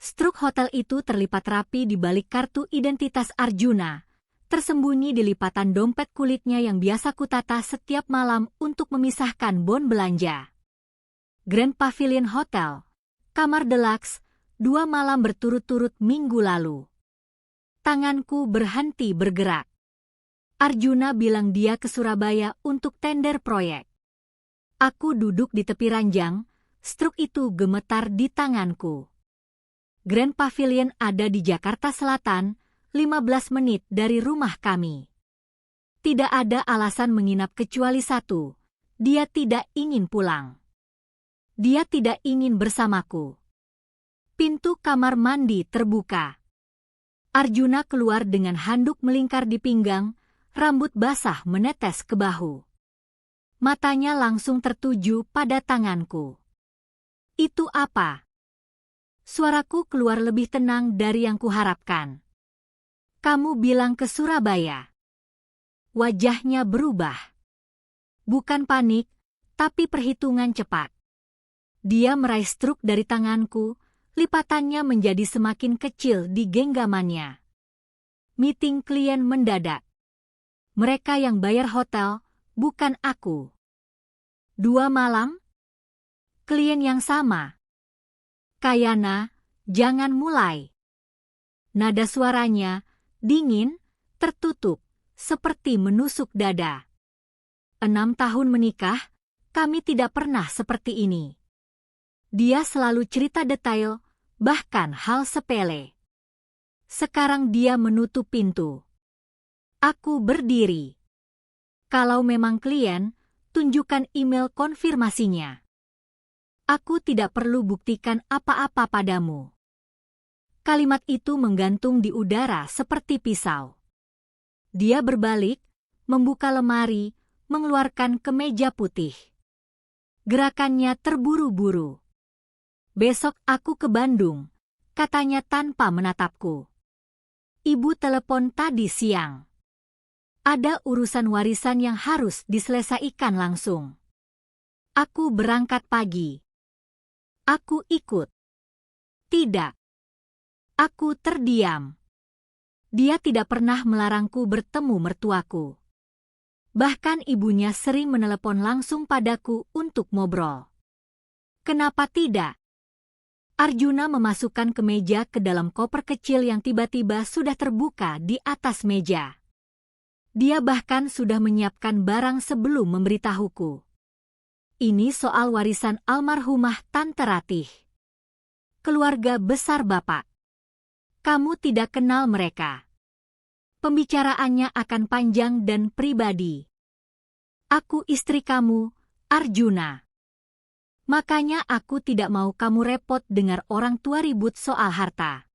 Struk hotel itu terlipat rapi di balik kartu identitas Arjuna, tersembunyi di lipatan dompet kulitnya yang biasa kutata setiap malam untuk memisahkan bon belanja. Grand Pavilion Hotel, kamar deluxe, 2 malam berturut-turut minggu lalu. Tanganku berhenti bergerak. Arjuna bilang dia ke Surabaya untuk tender proyek. Aku duduk di tepi ranjang, struk itu gemetar di tanganku. Grand Pavilion ada di Jakarta Selatan, 15 menit dari rumah kami. Tidak ada alasan menginap kecuali satu, dia tidak ingin pulang. Dia tidak ingin bersamaku. Pintu kamar mandi terbuka. Arjuna keluar dengan handuk melingkar di pinggang, rambut basah menetes ke bahu. Matanya langsung tertuju pada tanganku. Itu apa? Suaraku keluar lebih tenang dari yang kuharapkan. Kamu bilang ke Surabaya. Wajahnya berubah. Bukan panik, tapi perhitungan cepat. Dia meraih struk dari tanganku, lipatannya menjadi semakin kecil di genggamannya. Meeting klien mendadak. Mereka yang bayar hotel, bukan aku. 2 malam? Klien yang sama. Kayana, jangan mulai. Nada suaranya, dingin, tertutup, seperti menusuk dada. 6 tahun menikah, kami tidak pernah seperti ini. Dia selalu cerita detail, bahkan hal sepele. Sekarang dia menutup pintu. Aku berdiri. Kalau memang klien, tunjukkan email konfirmasinya. Aku tidak perlu buktikan apa-apa padamu. Kalimat itu menggantung di udara seperti pisau. Dia berbalik, membuka lemari, mengeluarkan kemeja putih. Gerakannya terburu-buru. Besok aku ke Bandung, katanya tanpa menatapku. Ibu telepon tadi siang. Ada urusan warisan yang harus diselesaikan langsung. Aku berangkat pagi. Aku ikut. Tidak. Aku terdiam. Dia tidak pernah melarangku bertemu mertuaku. Bahkan ibunya sering menelepon langsung padaku untuk ngobrol. Kenapa tidak? Arjuna memasukkan kemeja ke dalam koper kecil yang tiba-tiba sudah terbuka di atas meja. Dia bahkan sudah menyiapkan barang sebelum memberitahuku. Ini soal warisan almarhumah Tante Ratih. Keluarga besar Bapak. Kamu tidak kenal mereka. Pembicaraannya akan panjang dan pribadi. Aku istri kamu, Arjuna. Makanya aku tidak mau kamu repot dengar orang tua ribut soal harta.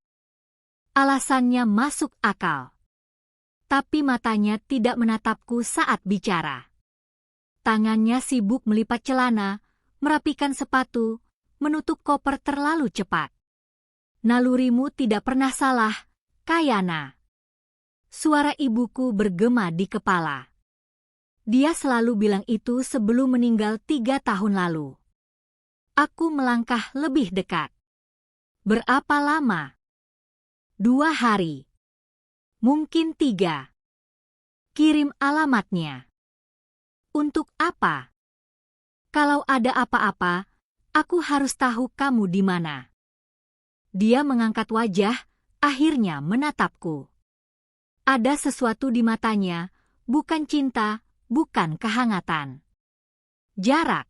Alasannya masuk akal. Tapi matanya tidak menatapku saat bicara. Tangannya sibuk melipat celana, merapikan sepatu, menutup koper terlalu cepat. Nalurimu tidak pernah salah, Kayana. Suara ibuku bergema di kepala. Dia selalu bilang itu sebelum meninggal 3 tahun lalu. Aku melangkah lebih dekat. Berapa lama? 2 hari. Mungkin 3. Kirim alamatnya. Untuk apa? Kalau ada apa-apa, aku harus tahu kamu di mana. Dia mengangkat wajah, akhirnya menatapku. Ada sesuatu di matanya, bukan cinta, bukan kehangatan. Jarak.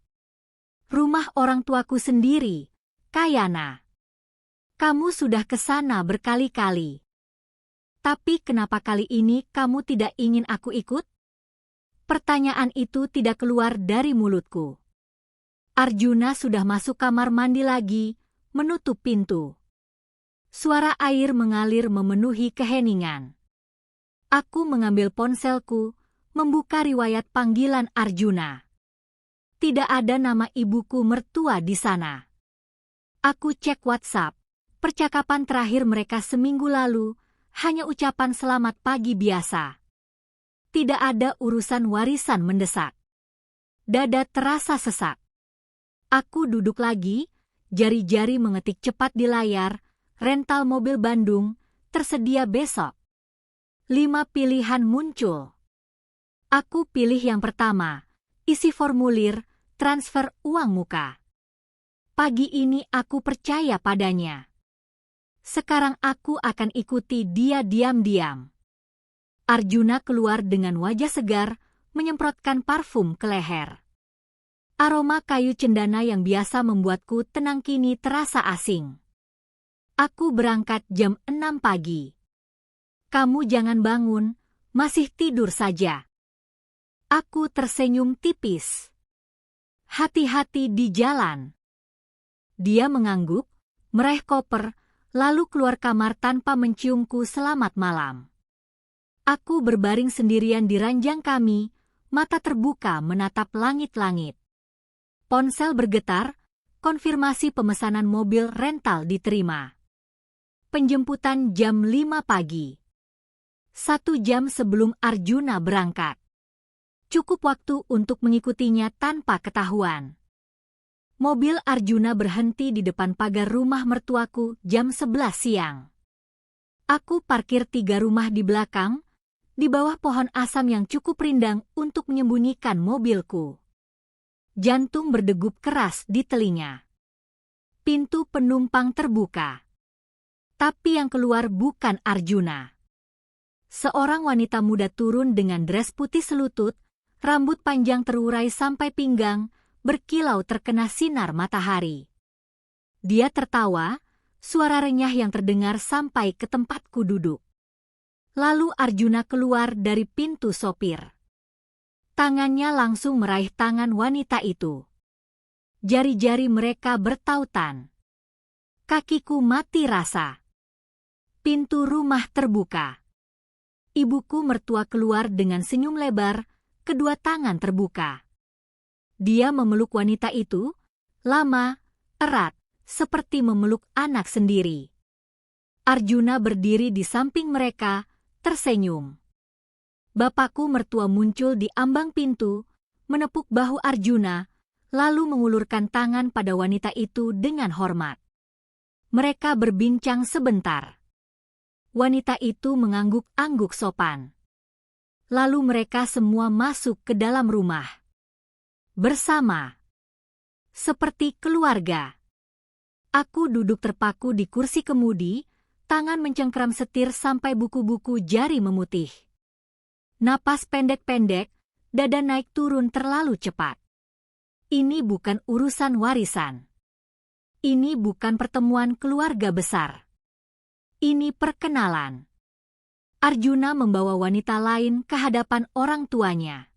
Rumah orang tuaku sendiri, Kayana. Kamu sudah ke sana berkali-kali. Tapi kenapa kali ini kamu tidak ingin aku ikut? Pertanyaan itu tidak keluar dari mulutku. Arjuna sudah masuk kamar mandi lagi, menutup pintu. Suara air mengalir memenuhi keheningan. Aku mengambil ponselku, membuka riwayat panggilan Arjuna. Tidak ada nama ibuku mertua di sana. Aku cek WhatsApp, percakapan terakhir mereka seminggu lalu, hanya ucapan selamat pagi biasa. Tidak ada urusan warisan mendesak. Dada terasa sesak. Aku duduk lagi, jari-jari mengetik cepat di layar, rental mobil Bandung, tersedia besok. 5 pilihan muncul. Aku pilih yang pertama, isi formulir, transfer uang muka. Pagi ini aku percaya padanya. Sekarang aku akan ikuti dia diam-diam. Arjuna keluar dengan wajah segar, menyemprotkan parfum ke leher. Aroma kayu cendana yang biasa membuatku tenang kini terasa asing. Aku berangkat jam 6 pagi. Kamu jangan bangun, masih tidur saja. Aku tersenyum tipis. Hati-hati di jalan. Dia mengangguk, meraih koper, lalu keluar kamar tanpa menciumku selamat malam. Aku berbaring sendirian di ranjang kami, mata terbuka menatap langit-langit. Ponsel bergetar, konfirmasi pemesanan mobil rental diterima. Penjemputan jam 5 pagi. 1 jam sebelum Arjuna berangkat. Cukup waktu untuk mengikutinya tanpa ketahuan. Mobil Arjuna berhenti di depan pagar rumah mertuaku jam 11 siang. Aku parkir 3 rumah di belakang, di bawah pohon asam yang cukup rindang untuk menyembunyikan mobilku. Jantung berdegup keras di telinga. Pintu penumpang terbuka. Tapi yang keluar bukan Arjuna. Seorang wanita muda turun dengan dres putih selutut, rambut panjang terurai sampai pinggang, berkilau terkena sinar matahari. Dia tertawa, suara renyah yang terdengar sampai ke tempatku duduk. Lalu Arjuna keluar dari pintu sopir. Tangannya langsung meraih tangan wanita itu. Jari-jari mereka bertautan. Kakiku mati rasa. Pintu rumah terbuka. Ibuku mertua keluar dengan senyum lebar, kedua tangan terbuka. Dia memeluk wanita itu, lama, erat, seperti memeluk anak sendiri. Arjuna berdiri di samping mereka, tersenyum. Bapakku mertua muncul di ambang pintu, menepuk bahu Arjuna, lalu mengulurkan tangan pada wanita itu dengan hormat. Mereka berbincang sebentar. Wanita itu mengangguk-angguk sopan. Lalu mereka semua masuk ke dalam rumah. Bersama. Seperti keluarga. Aku duduk terpaku di kursi kemudi, tangan mencengkeram setir sampai buku-buku jari memutih. Napas pendek-pendek, dada naik turun terlalu cepat. Ini bukan urusan warisan. Ini bukan pertemuan keluarga besar. Ini perkenalan. Arjuna membawa wanita lain ke hadapan orang tuanya.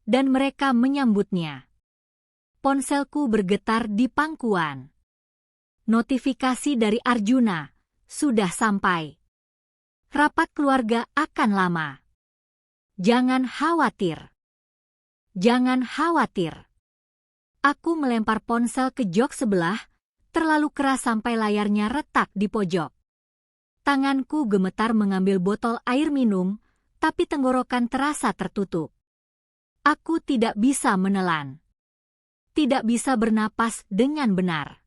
Dan mereka menyambutnya. Ponselku bergetar di pangkuan. Notifikasi dari Arjuna, sudah sampai. Rapat keluarga akan lama. Jangan khawatir. Jangan khawatir. Aku melempar ponsel ke jok sebelah, terlalu keras sampai layarnya retak di pojok. Tanganku gemetar mengambil botol air minum, tapi tenggorokan terasa tertutup. Aku tidak bisa menelan. Tidak bisa bernapas dengan benar.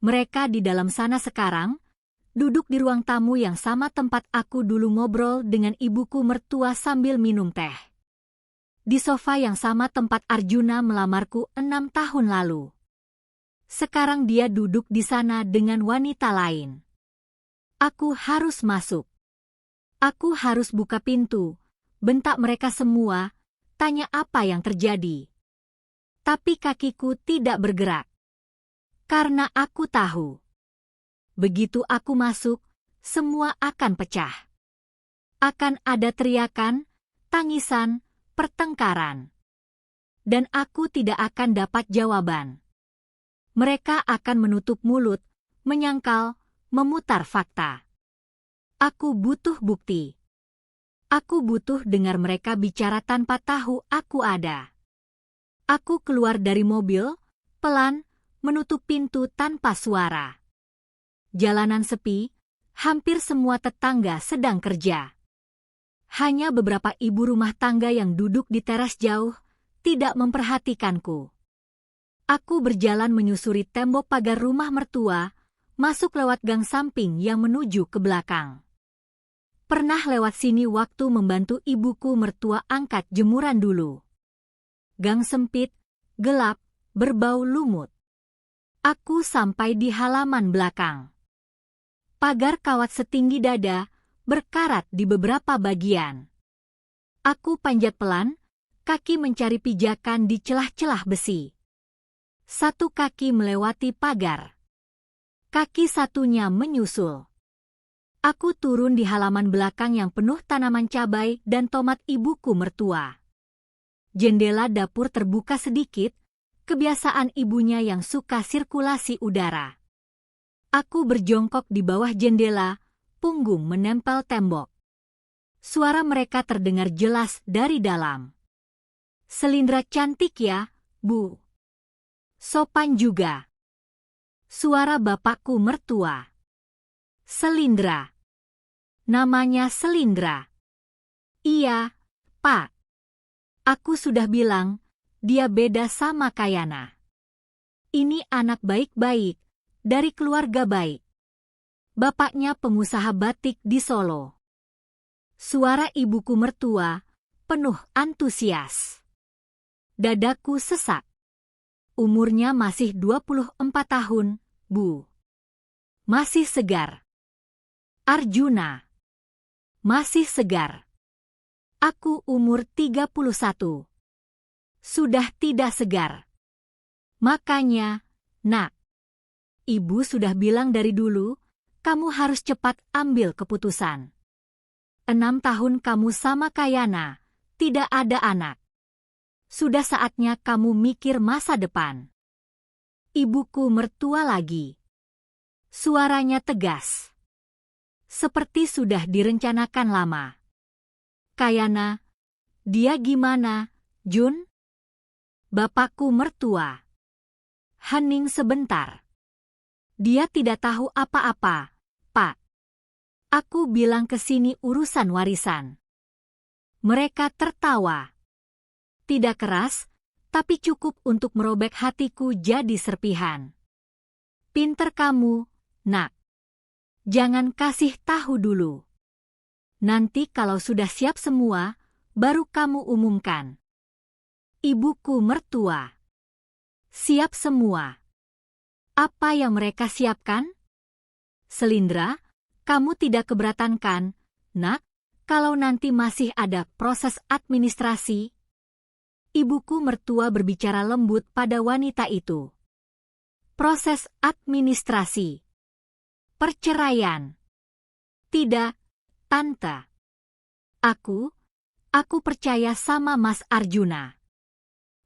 Mereka di dalam sana sekarang, duduk di ruang tamu yang sama tempat aku dulu ngobrol dengan ibuku mertua sambil minum teh. Di sofa yang sama tempat Arjuna melamarku 6 tahun lalu. Sekarang dia duduk di sana dengan wanita lain. Aku harus masuk. Aku harus buka pintu, bentak mereka semua, tanya apa yang terjadi. Tapi kakiku tidak bergerak. Karena aku tahu. Begitu aku masuk, semua akan pecah. Akan ada teriakan, tangisan, pertengkaran. Dan aku tidak akan dapat jawaban. Mereka akan menutup mulut, menyangkal, memutar fakta. Aku butuh bukti. Aku butuh dengar mereka bicara tanpa tahu aku ada. Aku keluar dari mobil, pelan, menutup pintu tanpa suara. Jalanan sepi, hampir semua tetangga sedang kerja. Hanya beberapa ibu rumah tangga yang duduk di teras jauh, tidak memperhatikanku. Aku berjalan menyusuri tembok pagar rumah mertua, masuk lewat gang samping yang menuju ke belakang. Pernah lewat sini waktu membantu ibuku mertua angkat jemuran dulu. Gang sempit, gelap, berbau lumut. Aku sampai di halaman belakang. Pagar kawat setinggi dada, berkarat di beberapa bagian. Aku panjat pelan, kaki mencari pijakan di celah-celah besi. Satu kaki melewati pagar. Kaki satunya menyusul. Aku turun di halaman belakang yang penuh tanaman cabai dan tomat ibuku mertua. Jendela dapur terbuka sedikit, kebiasaan ibunya yang suka sirkulasi udara. Aku berjongkok di bawah jendela, punggung menempel tembok. Suara mereka terdengar jelas dari dalam. "Selindra cantik ya, Bu. Sopan juga." Suara bapakku mertua. "Selindra. Namanya Selindra." "Iya, Pak. Aku sudah bilang, dia beda sama Kayana. Ini anak baik-baik, dari keluarga baik. Bapaknya pengusaha batik di Solo." Suara ibuku mertua, penuh antusias. Dadaku sesak. "Umurnya masih 24 tahun, Bu. Masih segar." Arjuna. "Masih segar. Aku umur 31. Sudah tidak segar. Makanya, Nak, Ibu sudah bilang dari dulu, kamu harus cepat ambil keputusan. 6 tahun kamu sama Kayana, tidak ada anak. Sudah saatnya kamu mikir masa depan." Ibuku mertua lagi. Suaranya tegas. Seperti sudah direncanakan lama. "Kayana, dia gimana, Jun?" Bapakku mertua. Hening sebentar. "Dia tidak tahu apa-apa, Pak. Aku bilang ke sini urusan warisan." Mereka tertawa. Tidak keras, tapi cukup untuk merobek hatiku jadi serpihan. "Pinter kamu, Nak. Jangan kasih tahu dulu. Nanti kalau sudah siap semua, baru kamu umumkan." Ibuku mertua. "Siap semua. Apa yang mereka siapkan?" "Selindra, kamu tidak keberatan kan, Nak, kalau nanti masih ada proses administrasi?" Ibuku mertua berbicara lembut pada wanita itu. "Proses administrasi. Perceraian." "Tidak, Tante. Aku percaya sama Mas Arjuna.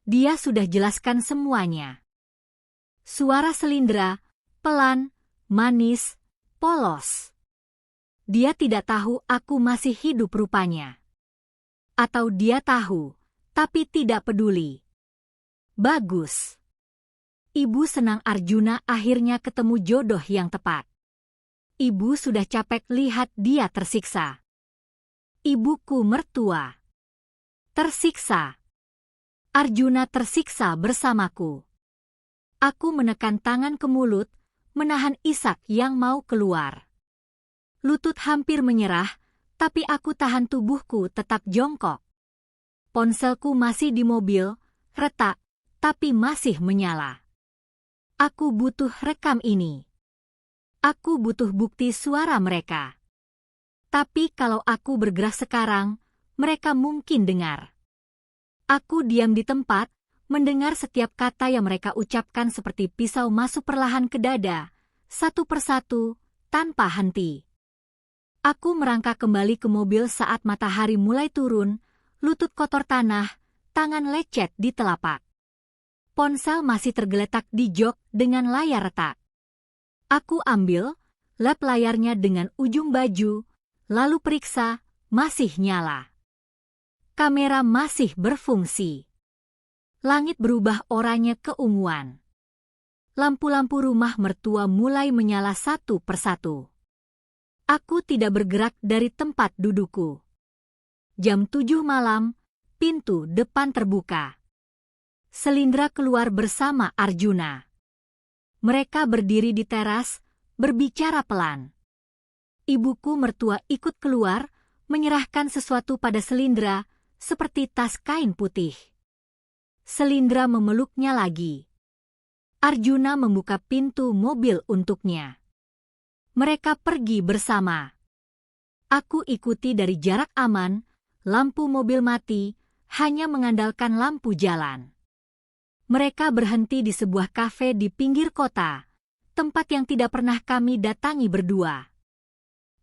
Dia sudah jelaskan semuanya." Suara Selindra, pelan, manis, polos. "Dia tidak tahu aku masih hidup rupanya. Atau dia tahu, tapi tidak peduli. Bagus. Ibu senang Arjuna akhirnya ketemu jodoh yang tepat. Ibu sudah capek lihat dia tersiksa." Ibuku mertua. Tersiksa. Arjuna tersiksa bersamaku. Aku menekan tangan ke mulut, menahan isak yang mau keluar. Lutut hampir menyerah, tapi aku tahan tubuhku tetap jongkok. Ponselku masih di mobil, retak, tapi masih menyala. Aku butuh rekam ini. Aku butuh bukti suara mereka. Tapi kalau aku bergerak sekarang, mereka mungkin dengar. Aku diam di tempat, mendengar setiap kata yang mereka ucapkan seperti pisau masuk perlahan ke dada, satu persatu, tanpa henti. Aku merangkak kembali ke mobil saat matahari mulai turun, lutut kotor tanah, tangan lecet di telapak. Ponsel masih tergeletak di jok dengan layar retak. Aku ambil, lap layarnya dengan ujung baju, lalu periksa, masih nyala. Kamera masih berfungsi. Langit berubah oranye keunguan. Lampu-lampu rumah mertua mulai menyala satu persatu. Aku tidak bergerak dari tempat dudukku. Jam 7 malam, pintu depan terbuka. Selindra keluar bersama Arjuna. Mereka berdiri di teras, berbicara pelan. Ibuku mertua ikut keluar, menyerahkan sesuatu pada Selindra, seperti tas kain putih. Selindra memeluknya lagi. Arjuna membuka pintu mobil untuknya. Mereka pergi bersama. Aku ikuti dari jarak aman, lampu mobil mati, hanya mengandalkan lampu jalan. Mereka berhenti di sebuah kafe di pinggir kota, tempat yang tidak pernah kami datangi berdua.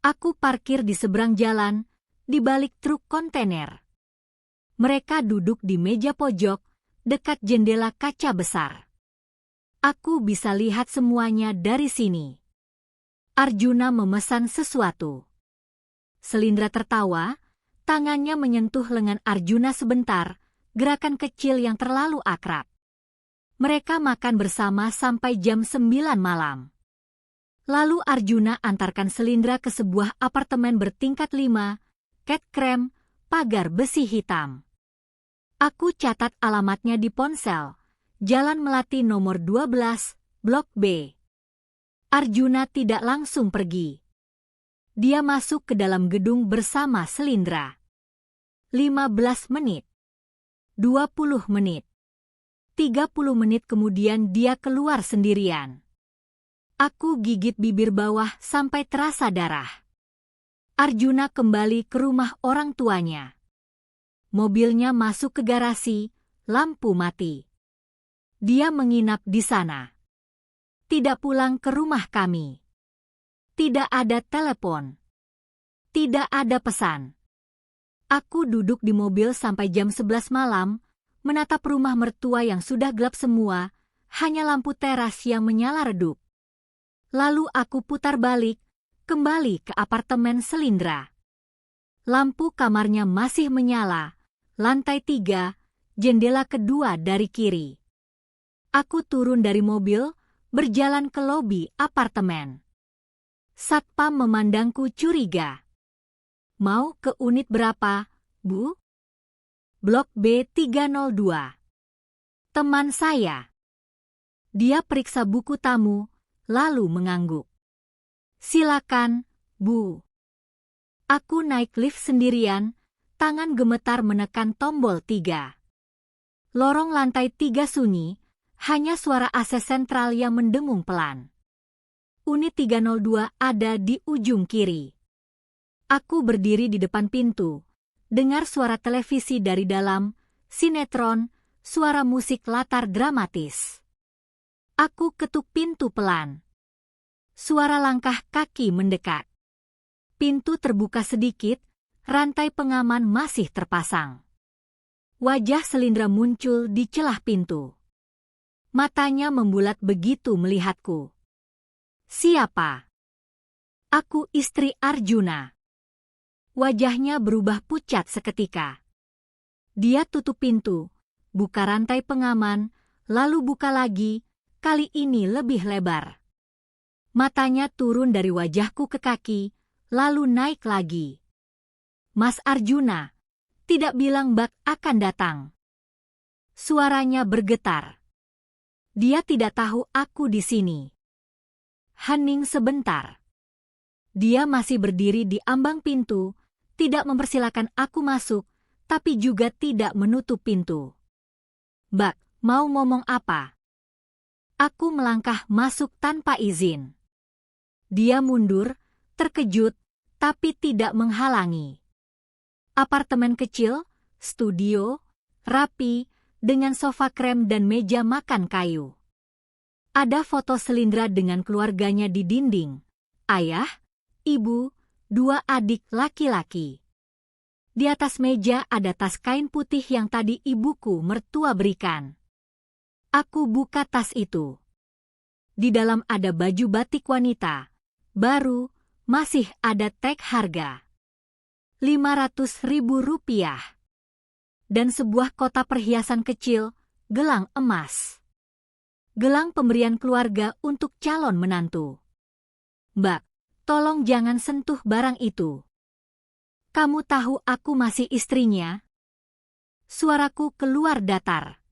Aku parkir di seberang jalan, di balik truk kontainer. Mereka duduk di meja pojok, dekat jendela kaca besar. Aku bisa lihat semuanya dari sini. Arjuna memesan sesuatu. Selindra tertawa, tangannya menyentuh lengan Arjuna sebentar, gerakan kecil yang terlalu akrab. Mereka makan bersama sampai jam 9 malam. Lalu Arjuna antarkan Selindra ke sebuah apartemen bertingkat 5, cat krem, pagar besi hitam. Aku catat alamatnya di ponsel, Jalan Melati nomor 12, Blok B. Arjuna tidak langsung pergi. Dia masuk ke dalam gedung bersama Selindra. 15 menit. 20 menit. 30 menit kemudian dia keluar sendirian. Aku gigit bibir bawah sampai terasa darah. Arjuna kembali ke rumah orang tuanya. Mobilnya masuk ke garasi, lampu mati. Dia menginap di sana. Tidak pulang ke rumah kami. Tidak ada telepon. Tidak ada pesan. Aku duduk di mobil sampai jam 11 malam, menatap rumah mertua yang sudah gelap semua, hanya lampu teras yang menyala redup. Lalu aku putar balik, kembali ke apartemen Selindra. Lampu kamarnya masih menyala, lantai 3, jendela kedua dari kiri. Aku turun dari mobil, berjalan ke lobi apartemen. Satpam memandangku curiga. Mau ke unit berapa, Bu? Blok B302. Teman saya. Dia periksa buku tamu, lalu mengangguk. Silakan, Bu. Aku naik lift sendirian, tangan gemetar menekan tombol 3. Lorong lantai 3 sunyi, hanya suara AC sentral yang mendengung pelan. Unit 302 ada di ujung kiri. Aku berdiri di depan pintu, dengar suara televisi dari dalam, sinetron, suara musik latar dramatis. Aku ketuk pintu pelan. Suara langkah kaki mendekat. Pintu terbuka sedikit, rantai pengaman masih terpasang. Wajah Selindra muncul di celah pintu. Matanya membulat begitu melihatku. Siapa? Aku istri Arjuna. Wajahnya berubah pucat seketika. Dia tutup pintu, buka rantai pengaman, lalu buka lagi, kali ini lebih lebar. Matanya turun dari wajahku ke kaki, lalu naik lagi. Mas Arjuna, tidak bilang Bak akan datang. Suaranya bergetar. Dia tidak tahu aku di sini. Hening sebentar. Dia masih berdiri di ambang pintu, tidak mempersilakan aku masuk, tapi juga tidak menutup pintu. Bak, mau ngomong apa? Aku melangkah masuk tanpa izin. Dia mundur, terkejut, tapi tidak menghalangi. Apartemen kecil, studio, rapi, dengan sofa krem dan meja makan kayu. Ada foto Selindra dengan keluarganya di dinding. Ayah, ibu, 2 adik laki-laki. Di atas meja ada tas kain putih yang tadi ibuku mertua berikan. Aku buka tas itu. Di dalam ada baju batik wanita, baru, masih ada tag harga. Rp500.000. Dan sebuah kotak perhiasan kecil, gelang emas. Gelang pemberian keluarga untuk calon menantu. Mbak, tolong jangan sentuh barang itu. Kamu tahu aku masih istrinya? Suaraku keluar datar.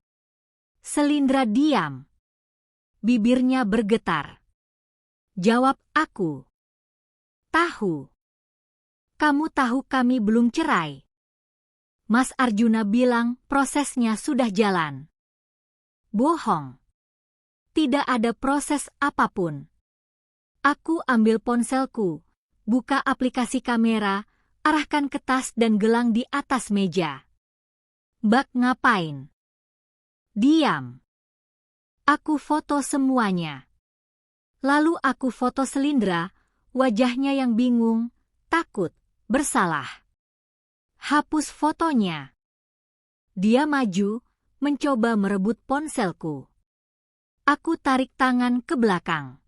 Selindra diam. Bibirnya bergetar. Jawab aku. Tahu. Kamu tahu kami belum cerai. Mas Arjuna bilang prosesnya sudah jalan. Bohong. Tidak ada proses apapun. Aku ambil ponselku, buka aplikasi kamera, arahkan ke tas dan gelang di atas meja. Bak ngapain? Diam. Aku foto semuanya. Lalu aku foto Selindra, wajahnya yang bingung, takut, bersalah. Hapus fotonya. Dia maju, mencoba merebut ponselku. Aku tarik tangan ke belakang.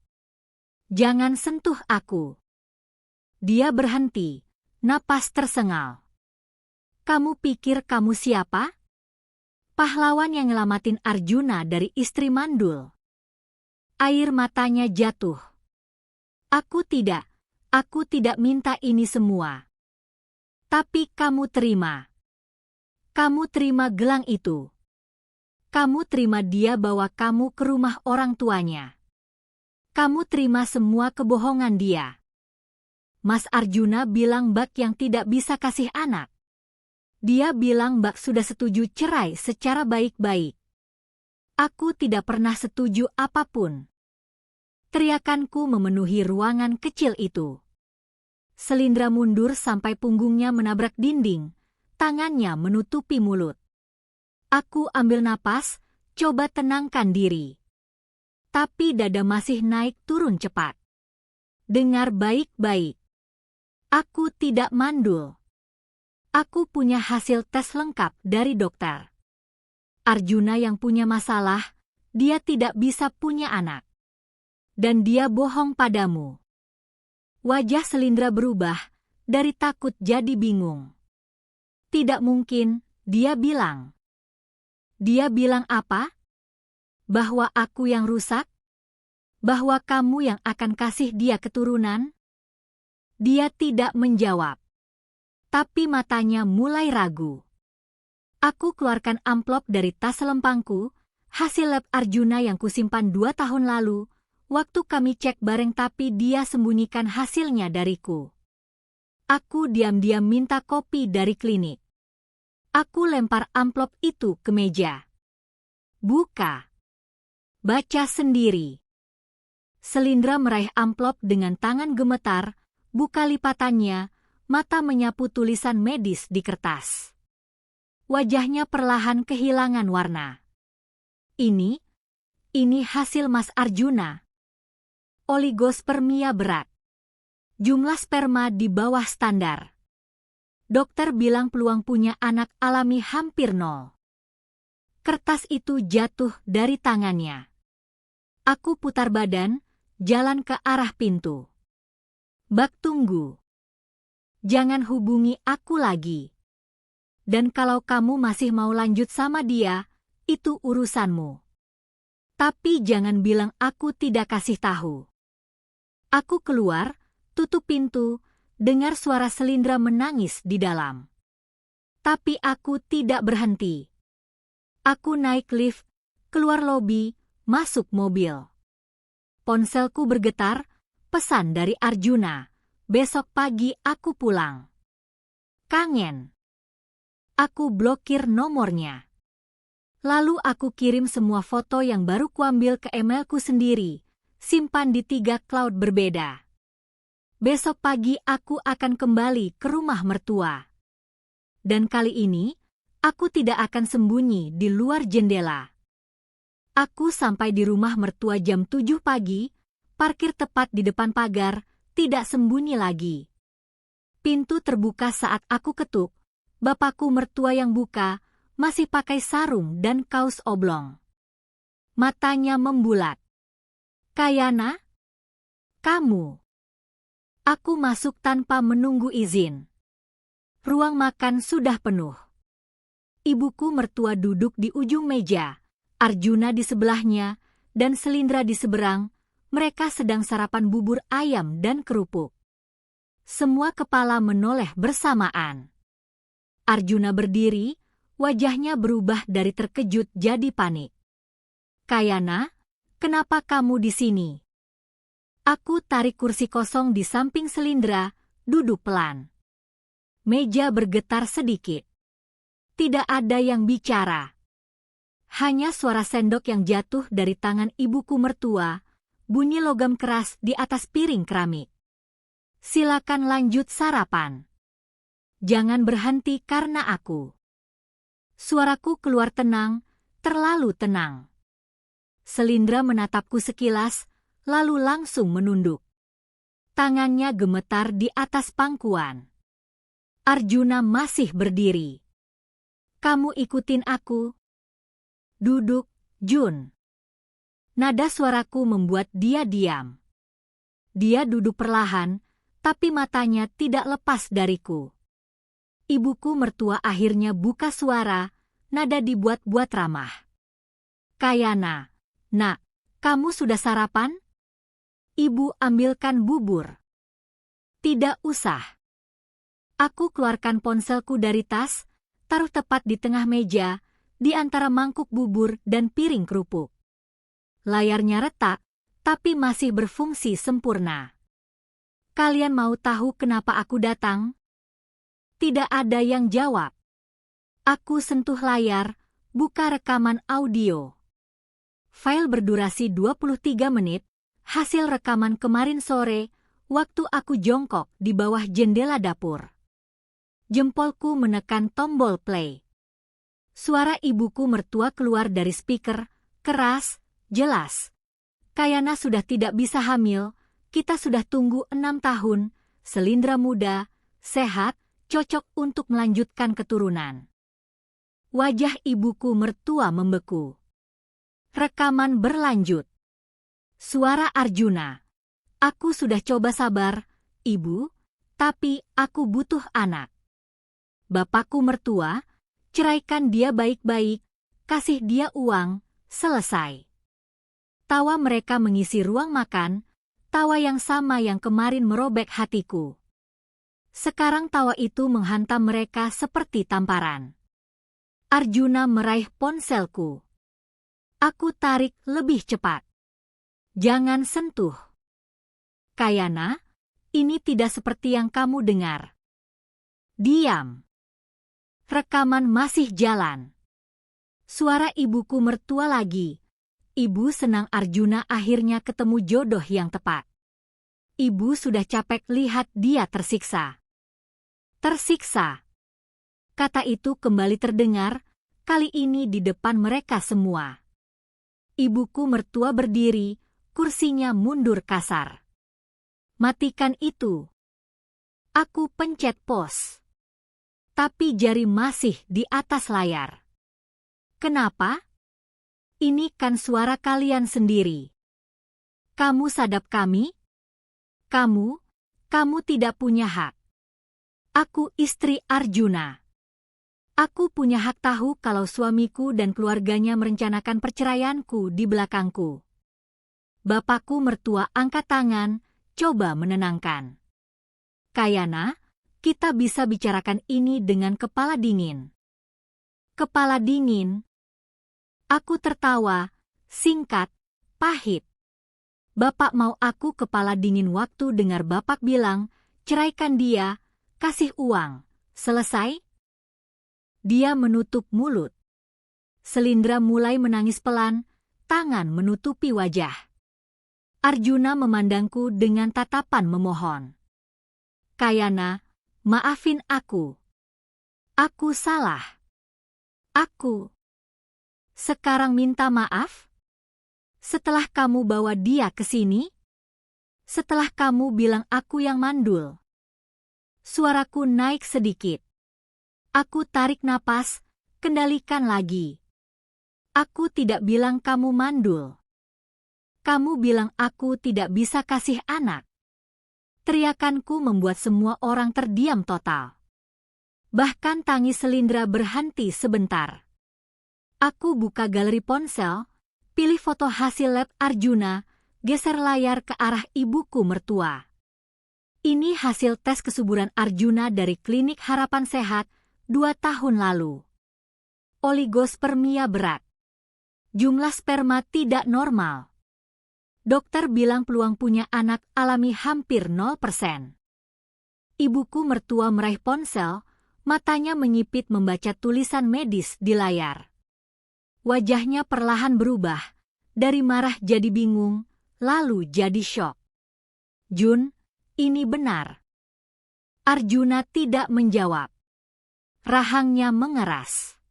Jangan sentuh aku. Dia berhenti, napas tersengal. Kamu pikir kamu siapa? Pahlawan yang nyelamatin Arjuna dari istri mandul. Air matanya jatuh. Aku tidak minta ini semua. Tapi kamu terima. Kamu terima gelang itu. Kamu terima dia bawa kamu ke rumah orang tuanya. Kamu terima semua kebohongan dia. Mas Arjuna bilang Bak yang tidak bisa kasih anak. Dia bilang Bak sudah setuju cerai secara baik-baik. Aku tidak pernah setuju apapun. Teriakanku memenuhi ruangan kecil itu. Selindra mundur sampai punggungnya menabrak dinding, tangannya menutupi mulut. Aku ambil napas, coba tenangkan diri. Tapi dada masih naik turun cepat. Dengar baik-baik. Aku tidak mandul. Aku punya hasil tes lengkap dari dokter. Arjuna yang punya masalah, dia tidak bisa punya anak. Dan dia bohong padamu. Wajah Selindra berubah, dari takut jadi bingung. Tidak mungkin, dia bilang. Dia bilang apa? Bahwa aku yang rusak? Bahwa kamu yang akan kasih dia keturunan? Dia tidak menjawab. Tapi matanya mulai ragu. Aku keluarkan amplop dari tas selempangku, hasil lab Arjuna yang kusimpan 2 tahun lalu, waktu kami cek bareng tapi dia sembunyikan hasilnya dariku. Aku diam-diam minta kopi dari klinik. Aku lempar amplop itu ke meja. Buka. Baca sendiri. Selindra meraih amplop dengan tangan gemetar, buka lipatannya, mata menyapu tulisan medis di kertas. Wajahnya perlahan kehilangan warna. Ini hasil Mas Arjuna. Oligospermia berat. Jumlah sperma di bawah standar. Dokter bilang peluang punya anak alami hampir 0. Kertas itu jatuh dari tangannya. Aku putar badan, jalan ke arah pintu. Bak tunggu. Jangan hubungi aku lagi. Dan kalau kamu masih mau lanjut sama dia, itu urusanmu. Tapi jangan bilang aku tidak kasih tahu. Aku keluar, tutup pintu, dengar suara Selindra menangis di dalam. Tapi aku tidak berhenti. Aku naik lift, keluar lobi, masuk mobil. Ponselku bergetar, pesan dari Arjuna. Besok pagi aku pulang. Kangen. Aku blokir nomornya. Lalu aku kirim semua foto yang baru kuambil ke emailku sendiri. Simpan di 3 cloud berbeda. Besok pagi aku akan kembali ke rumah mertua. Dan kali ini, aku tidak akan sembunyi di luar jendela. Aku sampai di rumah mertua jam 7 pagi, parkir tepat di depan pagar, tidak sembunyi lagi. Pintu terbuka saat aku ketuk, bapakku mertua yang buka, masih pakai sarung dan kaos oblong. Matanya membulat. Kayana? Kamu? Aku masuk tanpa menunggu izin. Ruang makan sudah penuh. Ibuku mertua duduk di ujung meja, Arjuna di sebelahnya, dan Selindra di seberang. Mereka sedang sarapan bubur ayam dan kerupuk. Semua kepala menoleh bersamaan. Arjuna berdiri, wajahnya berubah dari terkejut jadi panik. Kayana, kenapa kamu di sini? Aku tarik kursi kosong di samping Selindra, duduk pelan. Meja bergetar sedikit. Tidak ada yang bicara. Hanya suara sendok yang jatuh dari tangan ibuku mertua, bunyi logam keras di atas piring keramik. Silakan lanjut sarapan. Jangan berhenti karena aku. Suaraku keluar tenang, terlalu tenang. Selindra menatapku sekilas, lalu langsung menunduk. Tangannya gemetar di atas pangkuan. Arjuna masih berdiri. Kamu ikutin aku. Duduk, Jun. Nada suaraku membuat dia diam. Dia duduk perlahan, tapi matanya tidak lepas dariku. Ibuku mertua akhirnya buka suara, nada dibuat-buat ramah. Kayana, nak, kamu sudah sarapan? Ibu ambilkan bubur. Tidak usah. Aku keluarkan ponselku dari tas, taruh tepat di tengah meja, di antara mangkuk bubur dan piring kerupuk. Layarnya retak, tapi masih berfungsi sempurna. Kalian mau tahu kenapa aku datang? Tidak ada yang jawab. Aku sentuh layar, buka rekaman audio. File berdurasi 23 menit, hasil rekaman kemarin sore, waktu aku jongkok di bawah jendela dapur. Jempolku menekan tombol play. Suara ibuku mertua keluar dari speaker, keras, jelas. Kayana sudah tidak bisa hamil, kita sudah tunggu 6 tahun, Selindra muda, sehat, cocok untuk melanjutkan keturunan. Wajah ibuku mertua membeku. Rekaman berlanjut. Suara Arjuna. Aku sudah coba sabar, Ibu, tapi aku butuh anak. Bapakku mertua, ceraikan dia baik-baik, kasih dia uang, selesai. Tawa mereka mengisi ruang makan, tawa yang sama yang kemarin merobek hatiku. Sekarang tawa itu menghantam mereka seperti tamparan. Arjuna meraih ponselku. Aku tarik lebih cepat. Jangan sentuh. Kayana, ini tidak seperti yang kamu dengar. Diam. Rekaman masih jalan. Suara ibuku mertua lagi. Ibu senang Arjuna akhirnya ketemu jodoh yang tepat. Ibu sudah capek lihat dia tersiksa. Tersiksa. Kata itu kembali terdengar, kali ini di depan mereka semua. Ibuku mertua berdiri, kursinya mundur kasar. Matikan itu. Aku pencet pause. Tapi jari masih di atas layar. Kenapa? Ini kan suara kalian sendiri. Kamu sadap kami? Kamu tidak punya hak. Aku istri Arjuna. Aku punya hak tahu kalau suamiku dan keluarganya merencanakan perceraianku di belakangku. Bapakku mertua angkat tangan, coba menenangkan. Kayana, kita bisa bicarakan ini dengan kepala dingin. Kepala dingin. Aku tertawa, singkat, pahit. Bapak mau aku kepala dingin waktu dengar bapak bilang, ceraikan dia, kasih uang, selesai? Dia menutup mulut. Selindra mulai menangis pelan, tangan menutupi wajah. Arjuna memandangku dengan tatapan memohon. Kayana, maafin aku. Aku salah. Aku. Sekarang minta maaf? Setelah kamu bawa dia ke sini? Setelah kamu bilang aku yang mandul? Suaraku naik sedikit. Aku tarik napas, kendalikan lagi. Aku tidak bilang kamu mandul. Kamu bilang aku tidak bisa kasih anak. Teriakanku membuat semua orang terdiam total. Bahkan tangis Selindra berhenti sebentar. Aku buka galeri ponsel, pilih foto hasil lab Arjuna, geser layar ke arah ibuku mertua. Ini hasil tes kesuburan Arjuna dari Klinik Harapan Sehat 2 tahun lalu. Oligospermia berat. Jumlah sperma tidak normal. Dokter bilang peluang punya anak alami hampir 0%. Ibuku mertua meraih ponsel, matanya menyipit membaca tulisan medis di layar. Wajahnya perlahan berubah, dari marah jadi bingung, lalu jadi syok. Jun, ini benar. Arjuna tidak menjawab. Rahangnya mengeras.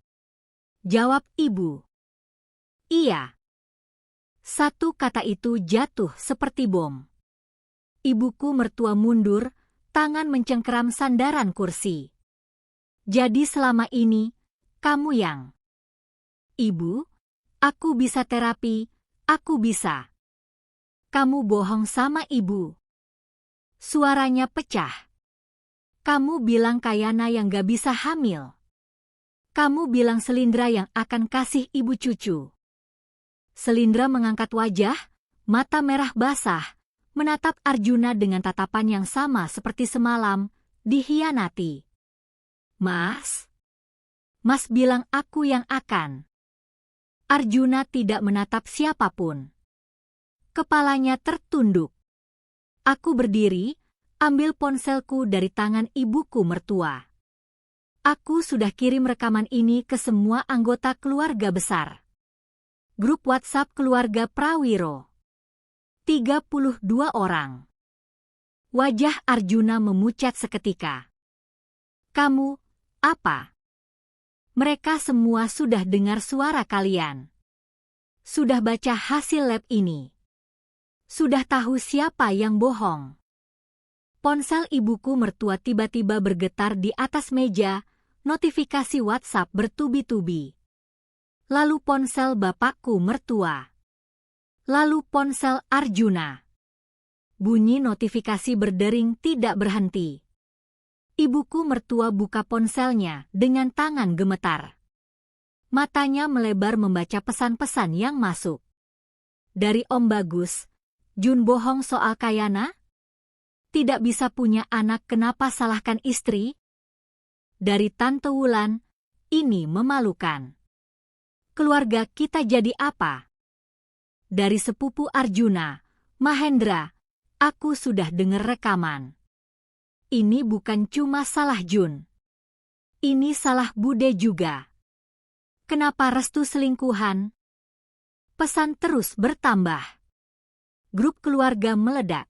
Jawab ibu. Iya. Satu kata itu jatuh seperti bom. Ibuku mertua mundur, tangan mencengkeram sandaran kursi. Jadi selama ini, kamu yang... Ibu, aku bisa terapi, aku bisa. Kamu bohong sama ibu. Suaranya pecah. Kamu bilang Kayana yang gak bisa hamil. Kamu bilang Selindra yang akan kasih ibu cucu. Selindra mengangkat wajah, mata merah basah, menatap Arjuna dengan tatapan yang sama seperti semalam, dikhianati. Mas? Mas bilang aku yang akan. Arjuna tidak menatap siapapun. Kepalanya tertunduk. Aku berdiri, ambil ponselku dari tangan ibuku mertua. Aku sudah kirim rekaman ini ke semua anggota keluarga besar. Grup WhatsApp keluarga Prawiro. 32 orang. Wajah Arjuna memucat seketika. Kamu, apa? Mereka semua sudah dengar suara kalian. Sudah baca hasil lab ini. Sudah tahu siapa yang bohong. Ponsel ibuku mertua tiba-tiba bergetar di atas meja, notifikasi WhatsApp bertubi-tubi. Lalu ponsel bapakku mertua. Lalu ponsel Arjuna. Bunyi notifikasi berdering tidak berhenti. Ibuku mertua buka ponselnya dengan tangan gemetar. Matanya melebar membaca pesan-pesan yang masuk. Dari Om Bagus, Jun bohong soal Kayana? Tidak bisa punya anak, kenapa salahkan istri? Dari Tante Wulan, ini memalukan. Keluarga kita jadi apa? Dari sepupu Arjuna, Mahendra, aku sudah dengar rekaman. Ini bukan cuma salah Jun. Ini salah Bude juga. Kenapa restu selingkuhan? Pesan terus bertambah. Grup keluarga meledak.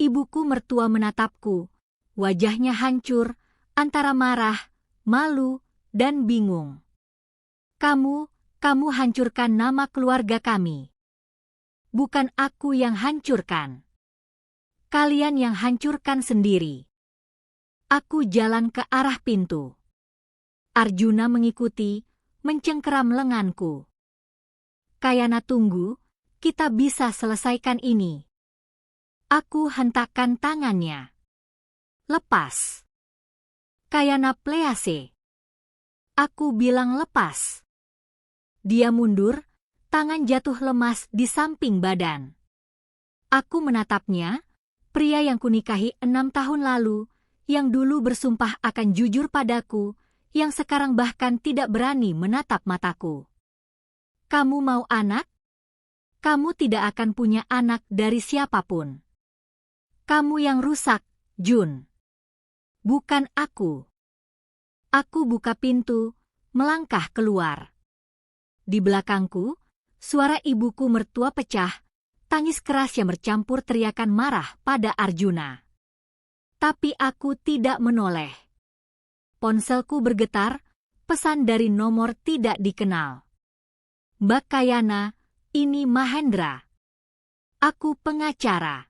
Ibuku mertua menatapku, wajahnya hancur, antara marah, malu, dan bingung. Kamu hancurkan nama keluarga kami. Bukan aku yang hancurkan. Kalian yang hancurkan sendiri. Aku jalan ke arah pintu. Arjuna mengikuti, mencengkeram lenganku. Kayana tunggu, kita bisa selesaikan ini. Aku hentakkan tangannya. Lepas. Kayana please. Aku bilang lepas. Dia mundur, tangan jatuh lemas di samping badan. Aku menatapnya, pria yang kunikahi 6 tahun lalu, yang dulu bersumpah akan jujur padaku, yang sekarang bahkan tidak berani menatap mataku. Kamu mau anak? Kamu tidak akan punya anak dari siapapun. Kamu yang rusak, Jun. Bukan aku. Aku buka pintu, melangkah keluar. Di belakangku, suara ibuku mertua pecah, tangis keras yang bercampur teriakan marah pada Arjuna. Tapi aku tidak menoleh. Ponselku bergetar, pesan dari nomor tidak dikenal. Mbak Kayana, ini Mahendra. Aku pengacara.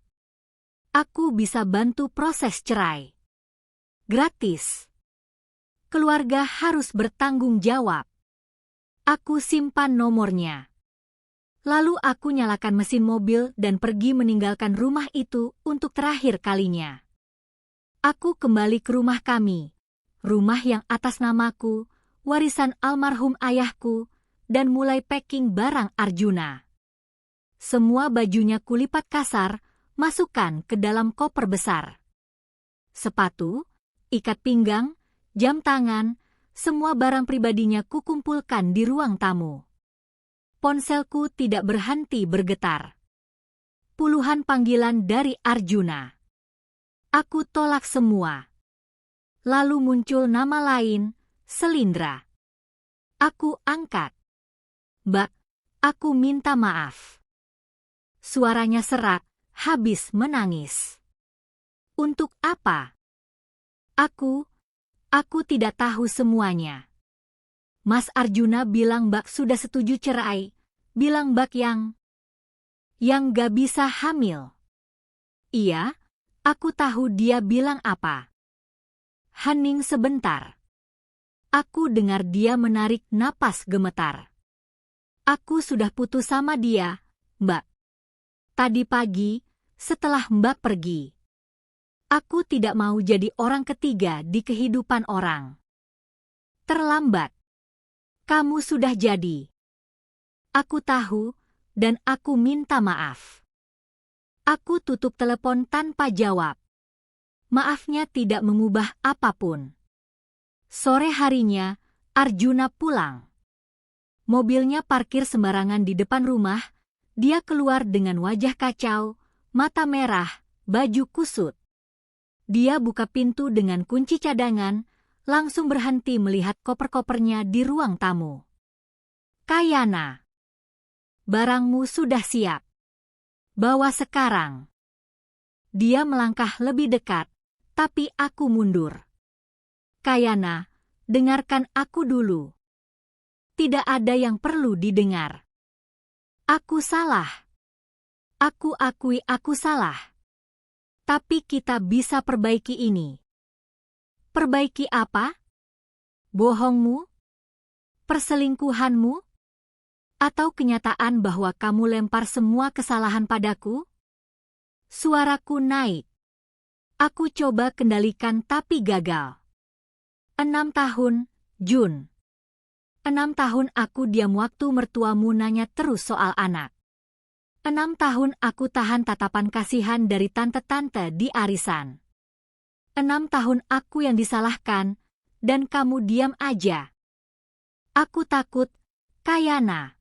Aku bisa bantu proses cerai. Gratis. Keluarga harus bertanggung jawab. Aku simpan nomornya. Lalu aku nyalakan mesin mobil dan pergi meninggalkan rumah itu untuk terakhir kalinya. Aku kembali ke rumah kami, rumah yang atas namaku, warisan almarhum ayahku, dan mulai packing barang Arjuna. Semua bajunya kulipat kasar, masukkan ke dalam koper besar. Sepatu, ikat pinggang, jam tangan, semua barang pribadinya kukumpulkan di ruang tamu. Ponselku tidak berhenti bergetar. Puluhan panggilan dari Arjuna. Aku tolak semua. Lalu muncul nama lain, Selindra. Aku angkat. Mbak, aku minta maaf. Suaranya serak, habis menangis. Untuk apa? Aku tidak tahu semuanya. Mas Arjuna bilang Mbak sudah setuju cerai. Bilang Mbak yang gak bisa hamil. Iya, aku tahu dia bilang apa. Hening sebentar. Aku dengar dia menarik napas gemetar. Aku sudah putus sama dia, Mbak. Tadi pagi, setelah Mbak pergi. Aku tidak mau jadi orang ketiga di kehidupan orang. Terlambat. Kamu sudah jadi. Aku tahu, dan aku minta maaf. Aku tutup telepon tanpa jawab. Maafnya tidak mengubah apapun. Sore harinya, Arjuna pulang. Mobilnya parkir sembarangan di depan rumah. Dia keluar dengan wajah kacau, mata merah, baju kusut. Dia buka pintu dengan kunci cadangan, langsung berhenti melihat koper-kopernya di ruang tamu. Kayana, barangmu sudah siap. Bawa sekarang. Dia melangkah lebih dekat, tapi aku mundur. Kayana, dengarkan aku dulu. Tidak ada yang perlu didengar. Aku salah. Aku akui aku salah. Tapi kita bisa perbaiki ini. Perbaiki apa? Bohongmu? Perselingkuhanmu? Atau kenyataan bahwa kamu lempar semua kesalahan padaku? Suaraku naik. Aku coba kendalikan tapi gagal. 6 tahun, Jun. 6 tahun aku diam waktu mertuamu nanya terus soal anak. 6 tahun aku tahan tatapan kasihan dari tante-tante di arisan. 6 tahun aku yang disalahkan, dan kamu diam aja. Aku takut, Kayana.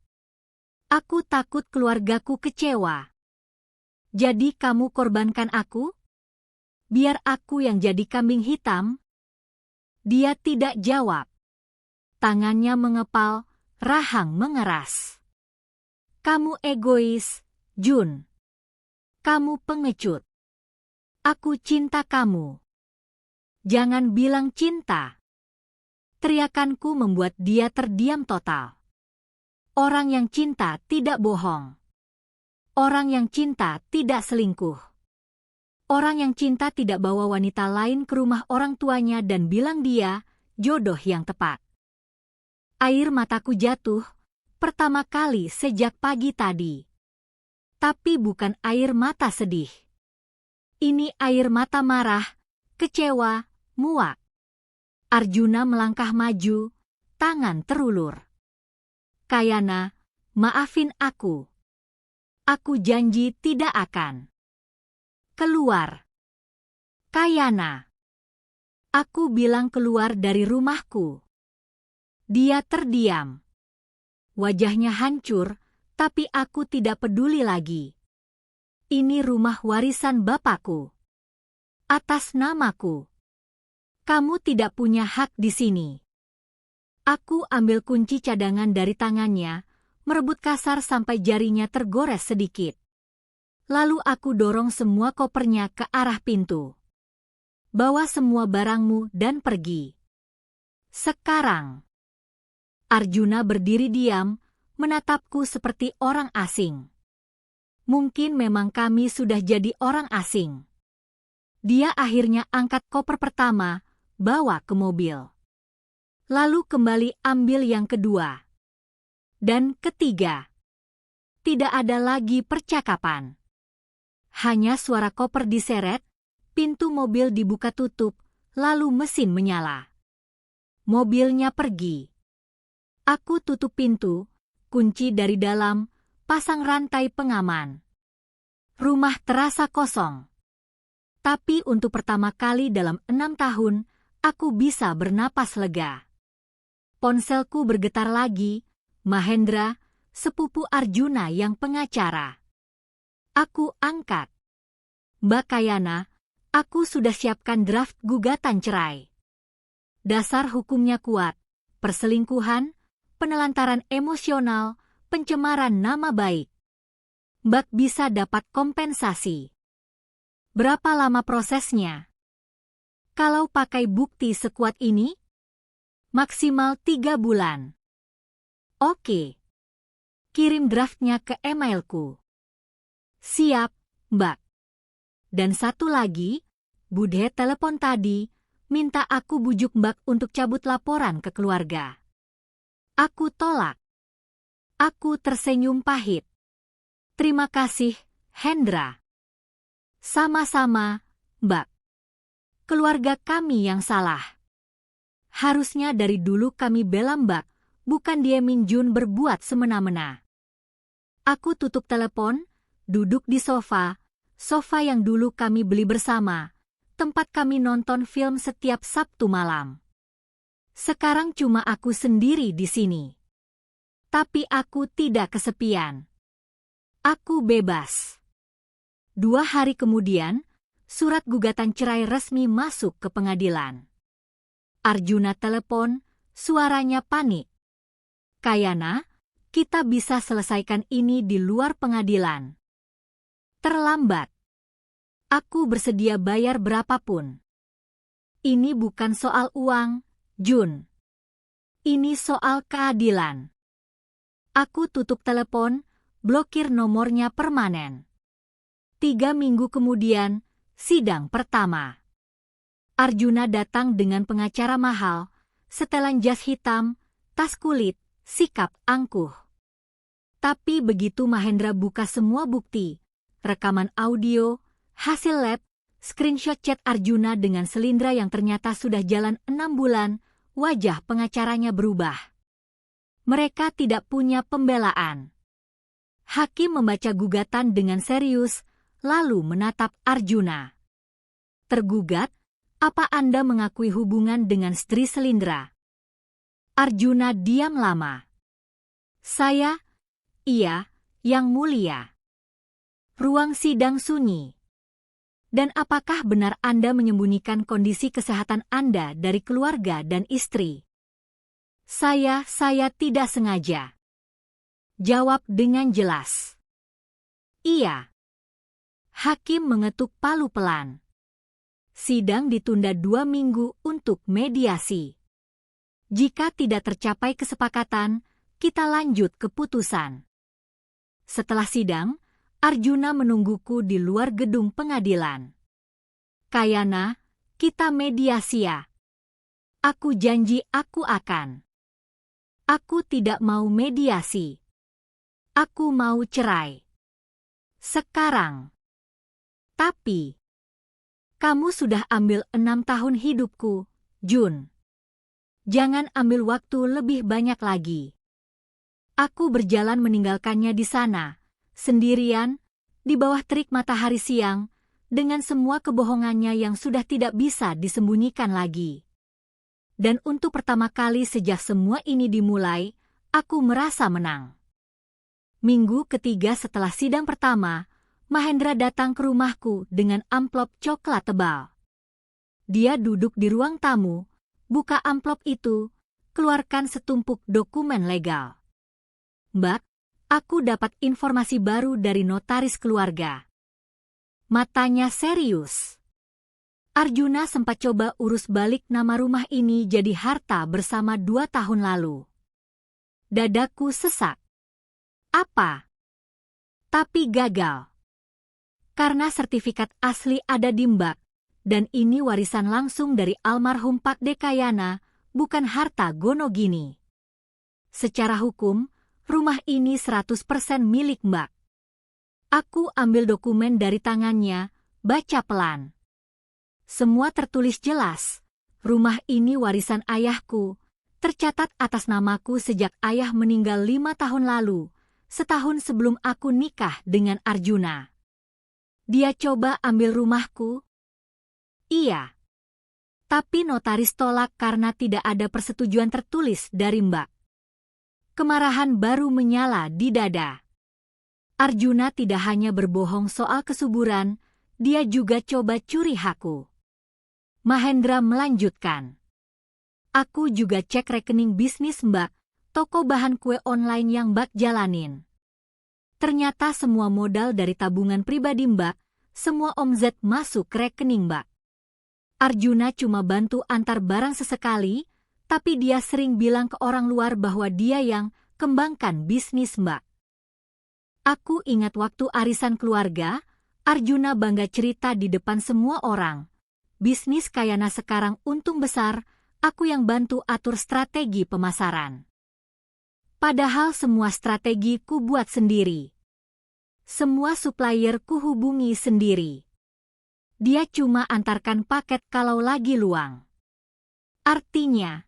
Aku takut keluargaku kecewa. Jadi kamu korbankan aku? Biar aku yang jadi kambing hitam? Dia tidak jawab. Tangannya mengepal, rahang mengeras. Kamu egois, Jun. Kamu pengecut. Aku cinta kamu. Jangan bilang cinta. Teriakanku membuat dia terdiam total. Orang yang cinta tidak bohong. Orang yang cinta tidak selingkuh. Orang yang cinta tidak bawa wanita lain ke rumah orang tuanya dan bilang dia jodoh yang tepat. Air mataku jatuh, pertama kali sejak pagi tadi. Tapi bukan air mata sedih. Ini air mata marah, kecewa, muak. Arjuna melangkah maju, tangan terulur. Kayana, maafin aku. Aku janji tidak akan. Keluar. Kayana. Aku bilang keluar dari rumahku. Dia terdiam. Wajahnya hancur, tapi aku tidak peduli lagi. Ini rumah warisan bapakku. Atas namaku. Kamu tidak punya hak di sini. Aku ambil kunci cadangan dari tangannya, merebut kasar sampai jarinya tergores sedikit. Lalu aku dorong semua kopernya ke arah pintu. Bawa semua barangmu dan pergi. Sekarang. Arjuna berdiri diam, menatapku seperti orang asing. Mungkin memang kami sudah jadi orang asing. Dia akhirnya angkat koper pertama, bawa ke mobil. Lalu kembali ambil yang kedua. Dan ketiga. Tidak ada lagi percakapan. Hanya suara koper diseret, pintu mobil dibuka tutup, lalu mesin menyala. Mobilnya pergi. Aku tutup pintu, kunci dari dalam, pasang rantai pengaman. Rumah terasa kosong. Tapi untuk pertama kali dalam 6 tahun, aku bisa bernapas lega. Ponselku bergetar lagi, Mahendra, sepupu Arjuna yang pengacara. Aku angkat. Mbak Kayana, aku sudah siapkan draft gugatan cerai. Dasar hukumnya kuat, perselingkuhan, penelantaran emosional, pencemaran nama baik. Mbak bisa dapat kompensasi. Berapa lama prosesnya? Kalau pakai bukti sekuat ini? Maksimal 3 bulan. Oke. Kirim draftnya ke emailku. Siap, Mbak. Dan satu lagi, Budhe telepon tadi, minta aku bujuk Mbak untuk cabut laporan ke keluarga. Aku tolak. Aku tersenyum pahit. Terima kasih, Hendra. Sama-sama, Mbak. Keluarga kami yang salah. Harusnya dari dulu kami bela Mbak, bukan dia Min Jun berbuat semena-mena. Aku tutup telepon, duduk di sofa yang dulu kami beli bersama, tempat kami nonton film setiap Sabtu malam. Sekarang cuma aku sendiri di sini. Tapi aku tidak kesepian. Aku bebas. 2 hari kemudian, surat gugatan cerai resmi masuk ke pengadilan. Arjuna telepon, suaranya panik. Kayana, kita bisa selesaikan ini di luar pengadilan. Terlambat. Aku bersedia bayar berapapun. Ini bukan soal uang, Jun. Ini soal keadilan. Aku tutup telepon, blokir nomornya permanen. 3 minggu kemudian, sidang pertama. Arjuna datang dengan pengacara mahal, setelan jas hitam, tas kulit, sikap angkuh. Tapi begitu Mahendra buka semua bukti, rekaman audio, hasil lab, screenshot chat Arjuna dengan Selindra yang ternyata sudah jalan 6 bulan, wajah pengacaranya berubah. Mereka tidak punya pembelaan. Hakim membaca gugatan dengan serius, lalu menatap Arjuna. Tergugat, apa Anda mengakui hubungan dengan Sri Selindra? Arjuna diam lama. Saya, iya, Yang Mulia. Ruang sidang sunyi. Dan apakah benar Anda menyembunyikan kondisi kesehatan Anda dari keluarga dan istri? Saya tidak sengaja. Jawab dengan jelas. Iya. Hakim mengetuk palu pelan. Sidang ditunda 2 minggu untuk mediasi. Jika tidak tercapai kesepakatan, kita lanjut ke putusan. Setelah sidang, Arjuna menungguku di luar gedung pengadilan. Kayana, kita mediasi ya. Aku janji aku akan. Aku tidak mau mediasi. Aku mau cerai. Sekarang. Tapi, kamu sudah ambil 6 tahun hidupku, Jun. Jangan ambil waktu lebih banyak lagi. Aku berjalan meninggalkannya di sana, sendirian, di bawah terik matahari siang, dengan semua kebohongannya yang sudah tidak bisa disembunyikan lagi. Dan untuk pertama kali sejak semua ini dimulai, aku merasa menang. Minggu ketiga setelah sidang pertama, Mahendra datang ke rumahku dengan amplop coklat tebal. Dia duduk di ruang tamu, buka amplop itu, keluarkan setumpuk dokumen legal. Mbak, aku dapat informasi baru dari notaris keluarga. Matanya serius. Arjuna sempat coba urus balik nama rumah ini jadi harta bersama 2 tahun lalu. Dadaku sesak. Apa? Tapi gagal. Karena sertifikat asli ada di Mbak, dan ini warisan langsung dari almarhum Pak Dekayana, bukan harta Gonogini. Secara hukum, rumah ini 100% milik Mbak. Aku ambil dokumen dari tangannya, baca pelan. Semua tertulis jelas. Rumah ini warisan ayahku, tercatat atas namaku sejak ayah meninggal 5 tahun lalu, setahun sebelum aku nikah dengan Arjuna. Dia coba ambil rumahku? Iya. Tapi notaris tolak karena tidak ada persetujuan tertulis dari Mbak. Kemarahan baru menyala di dada. Arjuna tidak hanya berbohong soal kesuburan, dia juga coba curi haku. Mahendra melanjutkan. Aku juga cek rekening bisnis Mbak, toko bahan kue online yang Mbak jalanin. Ternyata semua modal dari tabungan pribadi Mbak, semua omzet masuk ke rekening Mbak. Arjuna cuma bantu antar barang sesekali, tapi dia sering bilang ke orang luar bahwa dia yang kembangkan bisnis Mbak. Aku ingat waktu arisan keluarga, Arjuna bangga cerita di depan semua orang. Bisnis Kayana sekarang untung besar, aku yang bantu atur strategi pemasaran. Padahal semua strategi ku buat sendiri. Semua supplier ku hubungi sendiri. Dia cuma antarkan paket kalau lagi luang. Artinya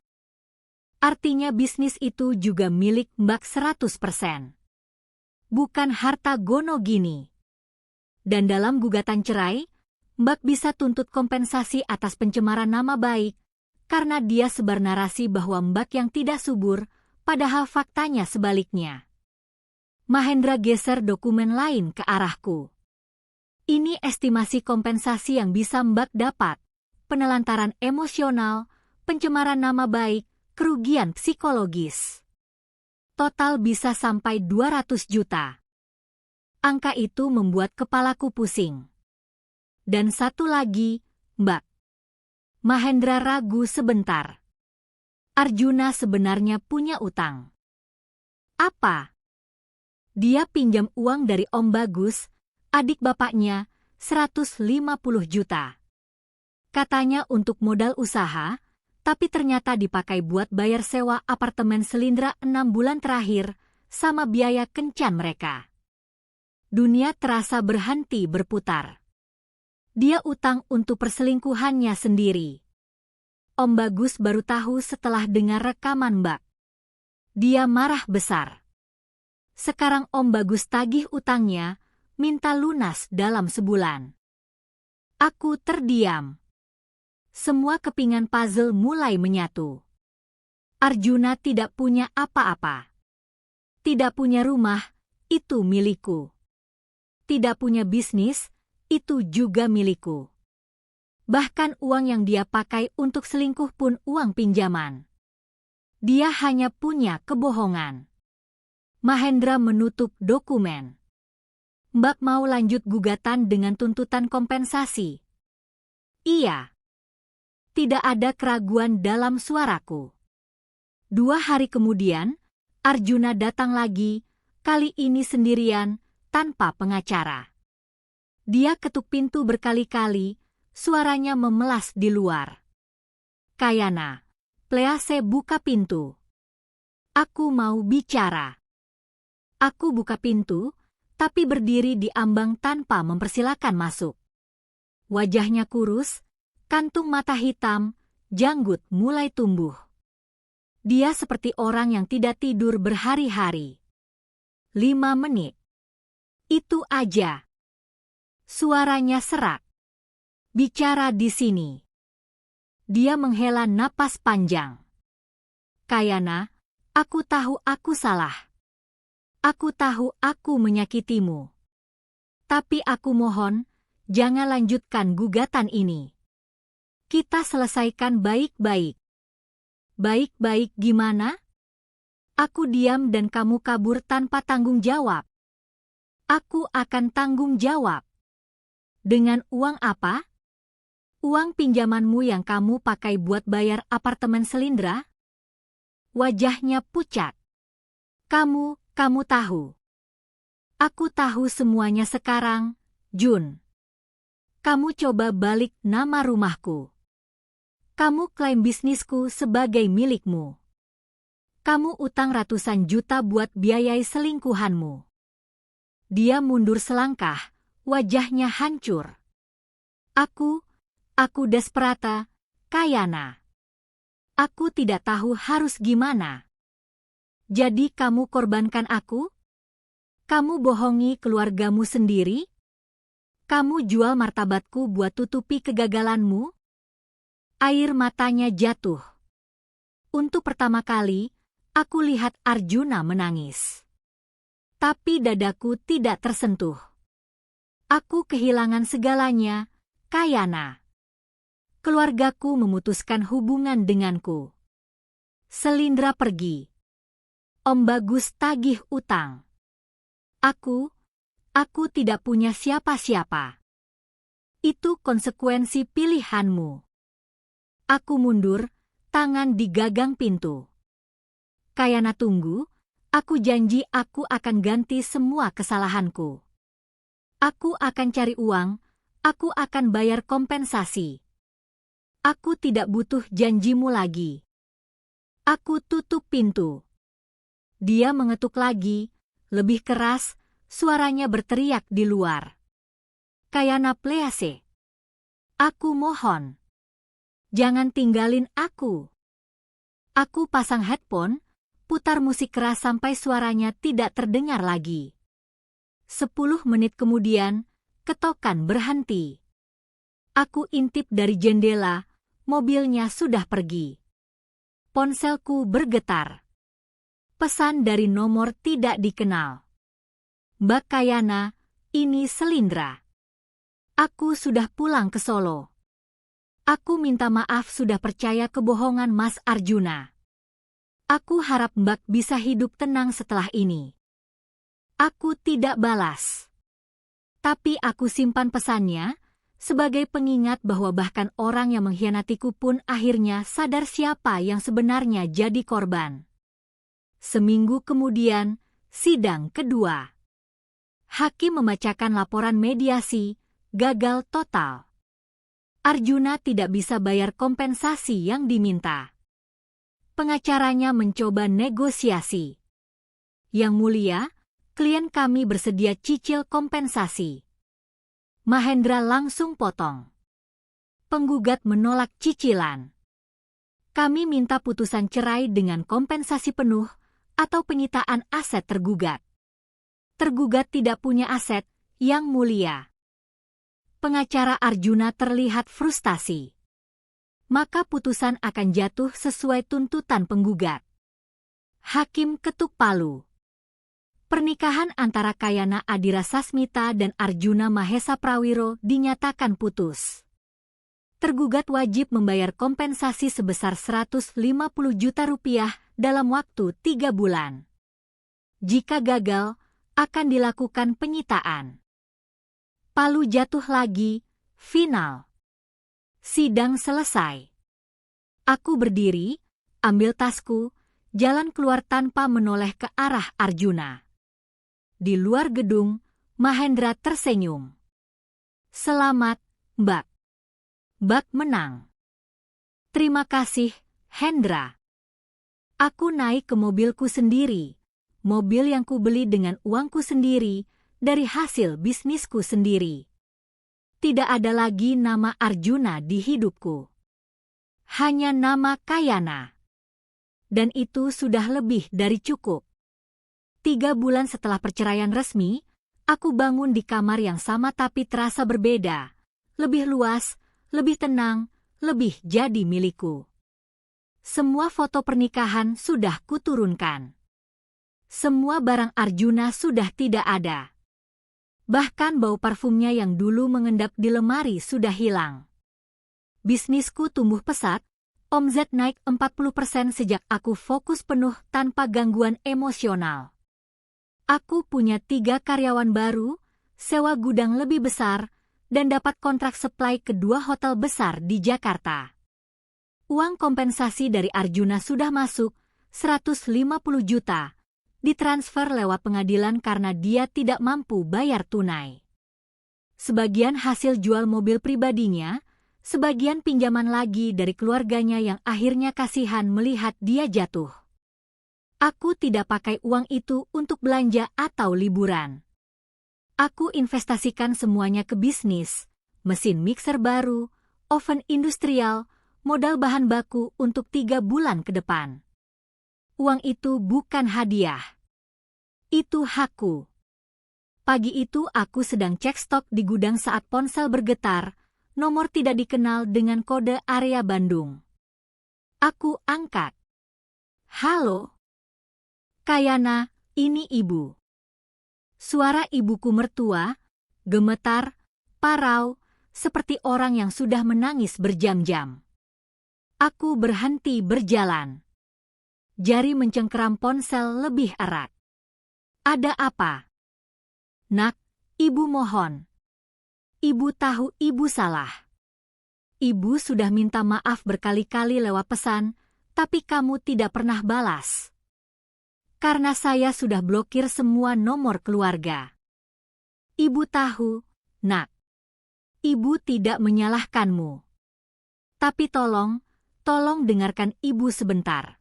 bisnis itu juga milik Mbak 100%. Bukan harta gono gini. Dan dalam gugatan cerai, Mbak bisa tuntut kompensasi atas pencemaran nama baik, karena dia sebar narasi bahwa Mbak yang tidak subur, padahal faktanya sebaliknya. Mahendra geser dokumen lain ke arahku. Ini estimasi kompensasi yang bisa Mbak dapat, penelantaran emosional, pencemaran nama baik, kerugian psikologis. Total bisa sampai 200 juta. Angka itu membuat kepalaku pusing. Dan satu lagi, Mbak. Mahendra ragu sebentar. Arjuna sebenarnya punya utang. Apa? Dia pinjam uang dari Om Bagus, adik bapaknya, 150 juta. Katanya untuk modal usaha, tapi ternyata dipakai buat bayar sewa apartemen Selindra 6 bulan terakhir, sama biaya kencan mereka. Dunia terasa berhenti berputar. Dia utang untuk perselingkuhannya sendiri. Om Bagus baru tahu setelah dengar rekaman Mbak. Dia marah besar. Sekarang Om Bagus tagih utangnya, minta lunas dalam sebulan. Aku terdiam. Semua kepingan puzzle mulai menyatu. Arjuna tidak punya apa-apa. Tidak punya rumah, itu milikku. Tidak punya bisnis, itu juga milikku. Bahkan uang yang dia pakai untuk selingkuh pun uang pinjaman. Dia hanya punya kebohongan. Mahendra menutup dokumen. Mbak mau lanjut gugatan dengan tuntutan kompensasi? Iya. Tidak ada keraguan dalam suaraku. 2 hari kemudian, Arjuna datang lagi, kali ini sendirian, tanpa pengacara. Dia ketuk pintu berkali-kali, suaranya memelas di luar. Kayana, please buka pintu. Aku mau bicara. Aku buka pintu, tapi berdiri di ambang tanpa mempersilakan masuk. Wajahnya kurus, kantung mata hitam, janggut mulai tumbuh. Dia seperti orang yang tidak tidur berhari-hari. 5 menit. Itu aja. Suaranya serak. Bicara di sini. Dia menghela napas panjang. Kayana, aku tahu aku salah. Aku tahu aku menyakitimu. Tapi aku mohon, jangan lanjutkan gugatan ini. Kita selesaikan baik-baik. Baik-baik gimana? Aku diam dan kamu kabur tanpa tanggung jawab. Aku akan tanggung jawab. Dengan uang apa? Uang pinjamanmu yang kamu pakai buat bayar apartemen Selindra? Wajahnya pucat. Kamu tahu. Aku tahu semuanya sekarang, Jun. Kamu coba balik nama rumahku. Kamu klaim bisnisku sebagai milikmu. Kamu utang ratusan juta buat biayai selingkuhanmu. Dia mundur selangkah, wajahnya hancur. Aku desperata, Kayana. Aku tidak tahu harus gimana. Jadi kamu korbankan aku? Kamu bohongi keluargamu sendiri? Kamu jual martabatku buat tutupi kegagalanmu? Air matanya jatuh. Untuk pertama kali, aku lihat Arjuna menangis. Tapi dadaku tidak tersentuh. Aku kehilangan segalanya, Kayana. Keluargaku memutuskan hubungan denganku. Selindra pergi. Om Bagus tagih utang. Aku tidak punya siapa-siapa. Itu konsekuensi pilihanmu. Aku mundur, tangan di gagang pintu. Kayana tunggu, aku janji aku akan ganti semua kesalahanku. Aku akan cari uang, aku akan bayar kompensasi. Aku tidak butuh janjimu lagi. Aku tutup pintu. Dia mengetuk lagi, lebih keras, suaranya berteriak di luar. Kayana Please. Aku mohon. Jangan tinggalin aku. Aku pasang headphone, putar musik keras sampai suaranya tidak terdengar lagi. 10 menit kemudian, ketokan berhenti. Aku intip dari jendela, mobilnya sudah pergi. Ponselku bergetar. Pesan dari nomor tidak dikenal. Mbak Kayana, ini Selindra. Aku sudah pulang ke Solo. Aku minta maaf sudah percaya kebohongan Mas Arjuna. Aku harap Mbak bisa hidup tenang setelah ini. Aku tidak balas. Tapi aku simpan pesannya, sebagai pengingat bahwa bahkan orang yang mengkhianatiku pun akhirnya sadar siapa yang sebenarnya jadi korban. Seminggu kemudian, sidang kedua. Hakim membacakan laporan mediasi, gagal total. Arjuna tidak bisa bayar kompensasi yang diminta. Pengacaranya mencoba negosiasi. Yang mulia, klien kami bersedia cicil kompensasi. Mahendra langsung potong. Penggugat menolak cicilan. Kami minta putusan cerai dengan kompensasi penuh atau penyitaan aset tergugat. Tergugat tidak punya aset, yang mulia. Pengacara Arjuna terlihat frustasi. Maka putusan akan jatuh sesuai tuntutan penggugat. Hakim ketuk palu. Pernikahan antara Kayana Adira Sasmita dan Arjuna Mahesa Prawiro dinyatakan putus. Tergugat wajib membayar kompensasi sebesar 150 juta rupiah dalam waktu 3 bulan. Jika gagal, akan dilakukan penyitaan. Palu jatuh lagi, final. Sidang selesai. Aku berdiri, ambil tasku, jalan keluar tanpa menoleh ke arah Arjuna. Di luar gedung, Mahendra tersenyum. Selamat, Mbak. Mbak menang. Terima kasih, Hendra. Aku naik ke mobilku sendiri, mobil yang kubeli dengan uangku sendiri, dari hasil bisnisku sendiri. Tidak ada lagi nama Arjuna di hidupku. Hanya nama Kayana. Dan itu sudah lebih dari cukup. 3 bulan setelah perceraian resmi, aku bangun di kamar yang sama tapi terasa berbeda. Lebih luas, lebih tenang, lebih jadi milikku. Semua foto pernikahan sudah kuturunkan. Semua barang Arjuna sudah tidak ada. Bahkan bau parfumnya yang dulu mengendap di lemari sudah hilang. Bisnisku tumbuh pesat, omzet naik 40% sejak aku fokus penuh tanpa gangguan emosional. Aku punya 3 karyawan baru, sewa gudang lebih besar, dan dapat kontrak supply ke 2 hotel besar di Jakarta. Uang kompensasi dari Arjuna sudah masuk, 150 juta, ditransfer lewat pengadilan karena dia tidak mampu bayar tunai. Sebagian hasil jual mobil pribadinya, sebagian pinjaman lagi dari keluarganya yang akhirnya kasihan melihat dia jatuh. Aku tidak pakai uang itu untuk belanja atau liburan. Aku investasikan semuanya ke bisnis, mesin mixer baru, oven industrial, modal bahan baku untuk 3 bulan ke depan. Uang itu bukan hadiah. Itu hakku. Pagi itu aku sedang cek stok di gudang saat ponsel bergetar, nomor tidak dikenal dengan kode area Bandung. Aku angkat. Halo. Kayana, ini Ibu. Suara ibuku mertua, gemetar, parau, seperti orang yang sudah menangis berjam-jam. Aku berhenti berjalan. Jari mencengkeram ponsel lebih erat. Ada apa? Nak, ibu mohon. Ibu tahu ibu salah. Ibu sudah minta maaf berkali-kali lewat pesan, tapi kamu tidak pernah balas. Karena saya sudah blokir semua nomor keluarga. Ibu tahu, Nak. Ibu tidak menyalahkanmu. Tapi tolong dengarkan ibu sebentar.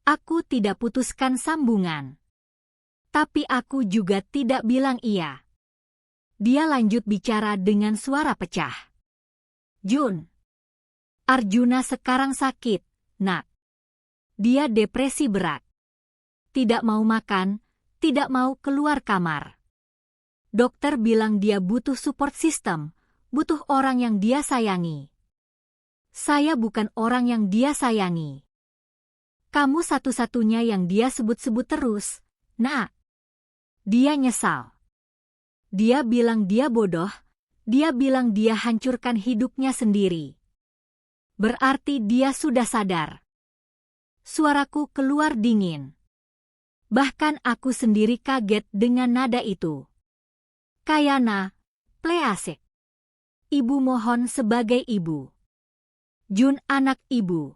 Aku tidak putuskan sambungan. Tapi aku juga tidak bilang iya. Dia lanjut bicara dengan suara pecah. Jun. Arjuna sekarang sakit, Nak. Dia depresi berat. Tidak mau makan, tidak mau keluar kamar. Dokter bilang dia butuh support system, butuh orang yang dia sayangi. Saya bukan orang yang dia sayangi. Kamu satu-satunya yang dia sebut-sebut terus, Nak. Dia nyesal. Dia bilang dia bodoh, dia bilang dia hancurkan hidupnya sendiri. Berarti dia sudah sadar. Suaraku keluar dingin. Bahkan aku sendiri kaget dengan nada itu. Kayana, please. Ibu mohon sebagai ibu. Jun anak ibu.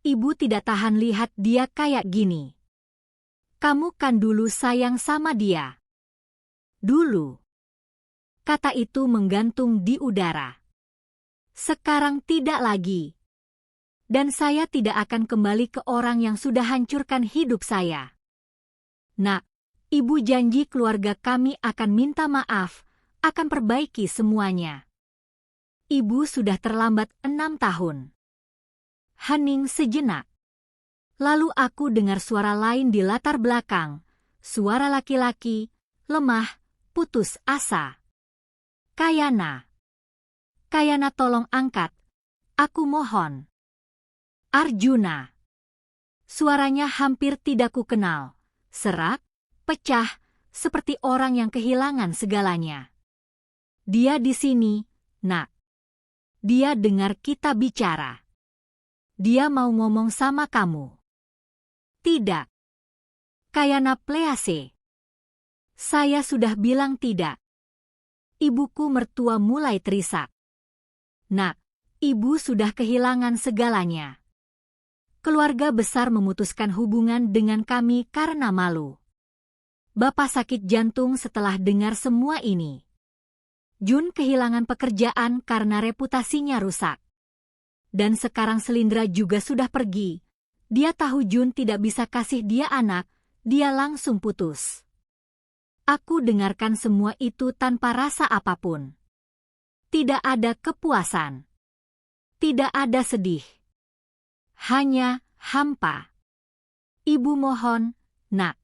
Ibu tidak tahan lihat dia kayak gini. Kamu kan dulu sayang sama dia. Dulu. Kata itu menggantung di udara. Sekarang tidak lagi. Dan saya tidak akan kembali ke orang yang sudah hancurkan hidup saya. Nak, ibu janji keluarga kami akan minta maaf, akan perbaiki semuanya. Ibu sudah terlambat 6 tahun. Hening sejenak. Lalu aku dengar suara lain di latar belakang, suara laki-laki, lemah, putus asa. Kayana. Kayana tolong angkat, aku mohon. Arjuna. Suaranya hampir tidak kukenal, serak, pecah, seperti orang yang kehilangan segalanya. Dia di sini, Nak. Dia dengar kita bicara. Dia mau ngomong sama kamu. Tidak. Kayana please. Saya sudah bilang tidak. Ibuku mertua mulai terisak. Nak, ibu sudah kehilangan segalanya. Keluarga besar memutuskan hubungan dengan kami karena malu. Bapak sakit jantung setelah dengar semua ini. Jun kehilangan pekerjaan karena reputasinya rusak. Dan sekarang Selindra juga sudah pergi. Dia tahu Jun tidak bisa kasih dia anak, dia langsung putus. Aku dengarkan semua itu tanpa rasa apapun. Tidak ada kepuasan. Tidak ada sedih. Hanya hampa. Ibu mohon, Nak.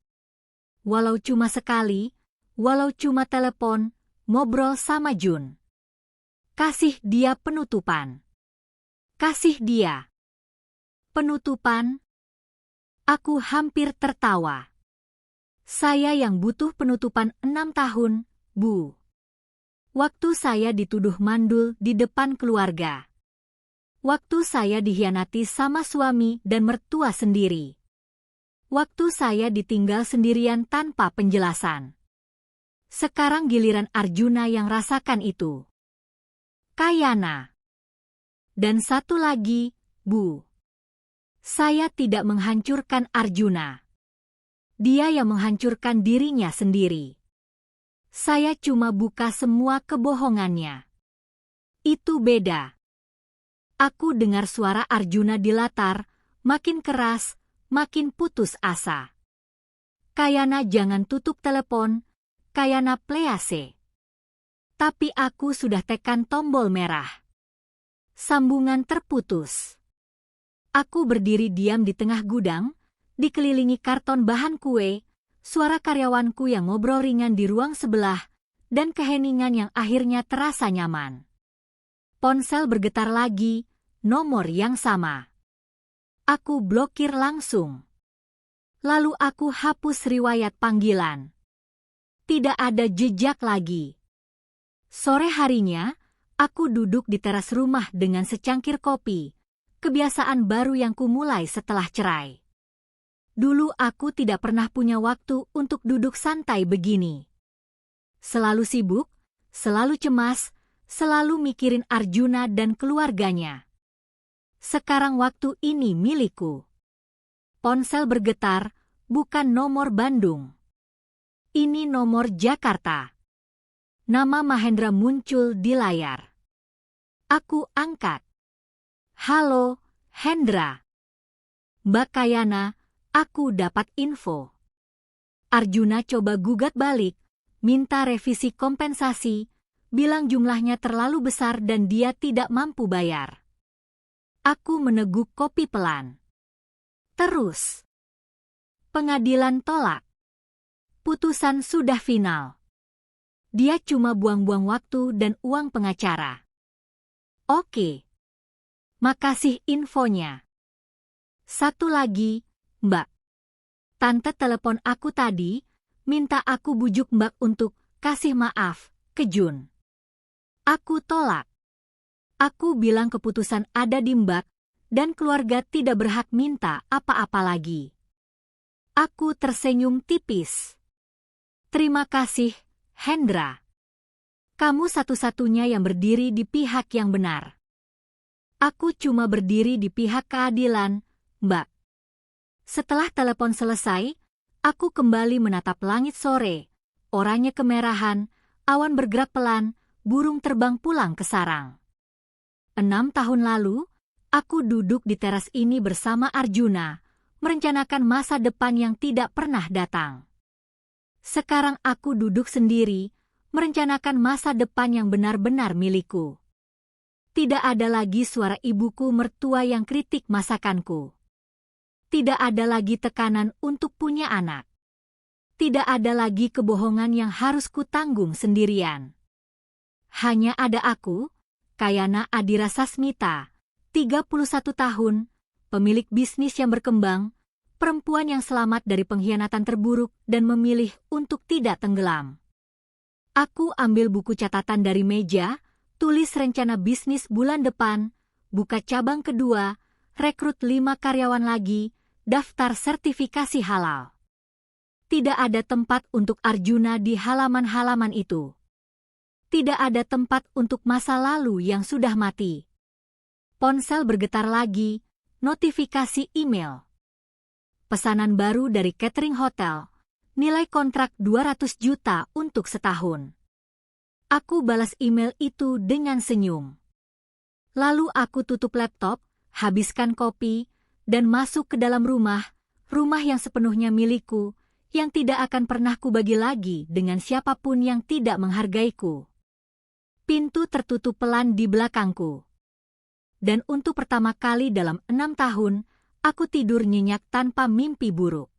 Walau cuma sekali, walau cuma telepon, ngobrol sama Jun. Kasih dia penutupan. Kasih dia. Penutupan? Aku hampir tertawa. Saya yang butuh penutupan 6 tahun, Bu. Waktu saya dituduh mandul di depan keluarga. Waktu saya dikhianati sama suami dan mertua sendiri. Waktu saya ditinggal sendirian tanpa penjelasan. Sekarang giliran Arjuna yang rasakan itu. Kayana. Dan satu lagi, Bu. Saya tidak menghancurkan Arjuna. Dia yang menghancurkan dirinya sendiri. Saya cuma buka semua kebohongannya. Itu beda. Aku dengar suara Arjuna di latar, makin keras, makin putus asa. Kayana jangan tutup telepon, Kayana please. Tapi aku sudah tekan tombol merah. Sambungan terputus. Aku berdiri diam di tengah gudang, dikelilingi karton bahan kue, suara karyawanku yang ngobrol ringan di ruang sebelah, dan keheningan yang akhirnya terasa nyaman. Ponsel bergetar lagi, nomor yang sama. Aku blokir langsung. Lalu aku hapus riwayat panggilan. Tidak ada jejak lagi. Sore harinya, aku duduk di teras rumah dengan secangkir kopi, kebiasaan baru yang kumulai setelah cerai. Dulu aku tidak pernah punya waktu untuk duduk santai begini. Selalu sibuk, selalu cemas, selalu mikirin Arjuna dan keluarganya. Sekarang waktu ini milikku. Ponsel bergetar, bukan nomor Bandung. Ini nomor Jakarta. Nama Mahendra muncul di layar. Aku angkat. Halo, Hendra. Mbak Kayana, aku dapat info. Arjuna coba gugat balik, minta revisi kompensasi, bilang jumlahnya terlalu besar dan dia tidak mampu bayar. Aku meneguk kopi pelan. Terus. Pengadilan tolak. Putusan sudah final. Dia cuma buang-buang waktu dan uang pengacara. Oke. Makasih infonya. Satu lagi, Mbak. Tante telepon aku tadi, minta aku bujuk Mbak untuk kasih maaf ke Jun. Aku tolak. Aku bilang keputusan ada di Mbak, dan keluarga tidak berhak minta apa-apa lagi. Aku tersenyum tipis. Terima kasih, Hendra. Kamu satu-satunya yang berdiri di pihak yang benar. Aku cuma berdiri di pihak keadilan, Mbak. Setelah telepon selesai, aku kembali menatap langit sore. Oranye kemerahan, awan bergerak pelan, burung terbang pulang ke sarang. 6 tahun lalu, aku duduk di teras ini bersama Arjuna, merencanakan masa depan yang tidak pernah datang. Sekarang aku duduk sendiri, merencanakan masa depan yang benar-benar milikku. Tidak ada lagi suara ibuku mertua yang kritik masakanku. Tidak ada lagi tekanan untuk punya anak. Tidak ada lagi kebohongan yang harus kutanggung sendirian. Hanya ada aku, Kayana Adira Sasmita, 31 tahun, pemilik bisnis yang berkembang, perempuan yang selamat dari pengkhianatan terburuk dan memilih untuk tidak tenggelam. Aku ambil buku catatan dari meja, tulis rencana bisnis bulan depan, buka cabang kedua, rekrut 5 karyawan lagi, daftar sertifikasi halal. Tidak ada tempat untuk Arjuna di halaman-halaman itu. Tidak ada tempat untuk masa lalu yang sudah mati. Ponsel bergetar lagi, notifikasi email. Pesanan baru dari catering hotel, nilai kontrak 200 juta untuk setahun. Aku balas email itu dengan senyum. Lalu aku tutup laptop, habiskan kopi, dan masuk ke dalam rumah yang sepenuhnya milikku, yang tidak akan pernah kubagi lagi dengan siapapun yang tidak menghargaiku. Pintu tertutup pelan di belakangku. Dan untuk pertama kali dalam 6 tahun, aku tidur nyenyak tanpa mimpi buruk.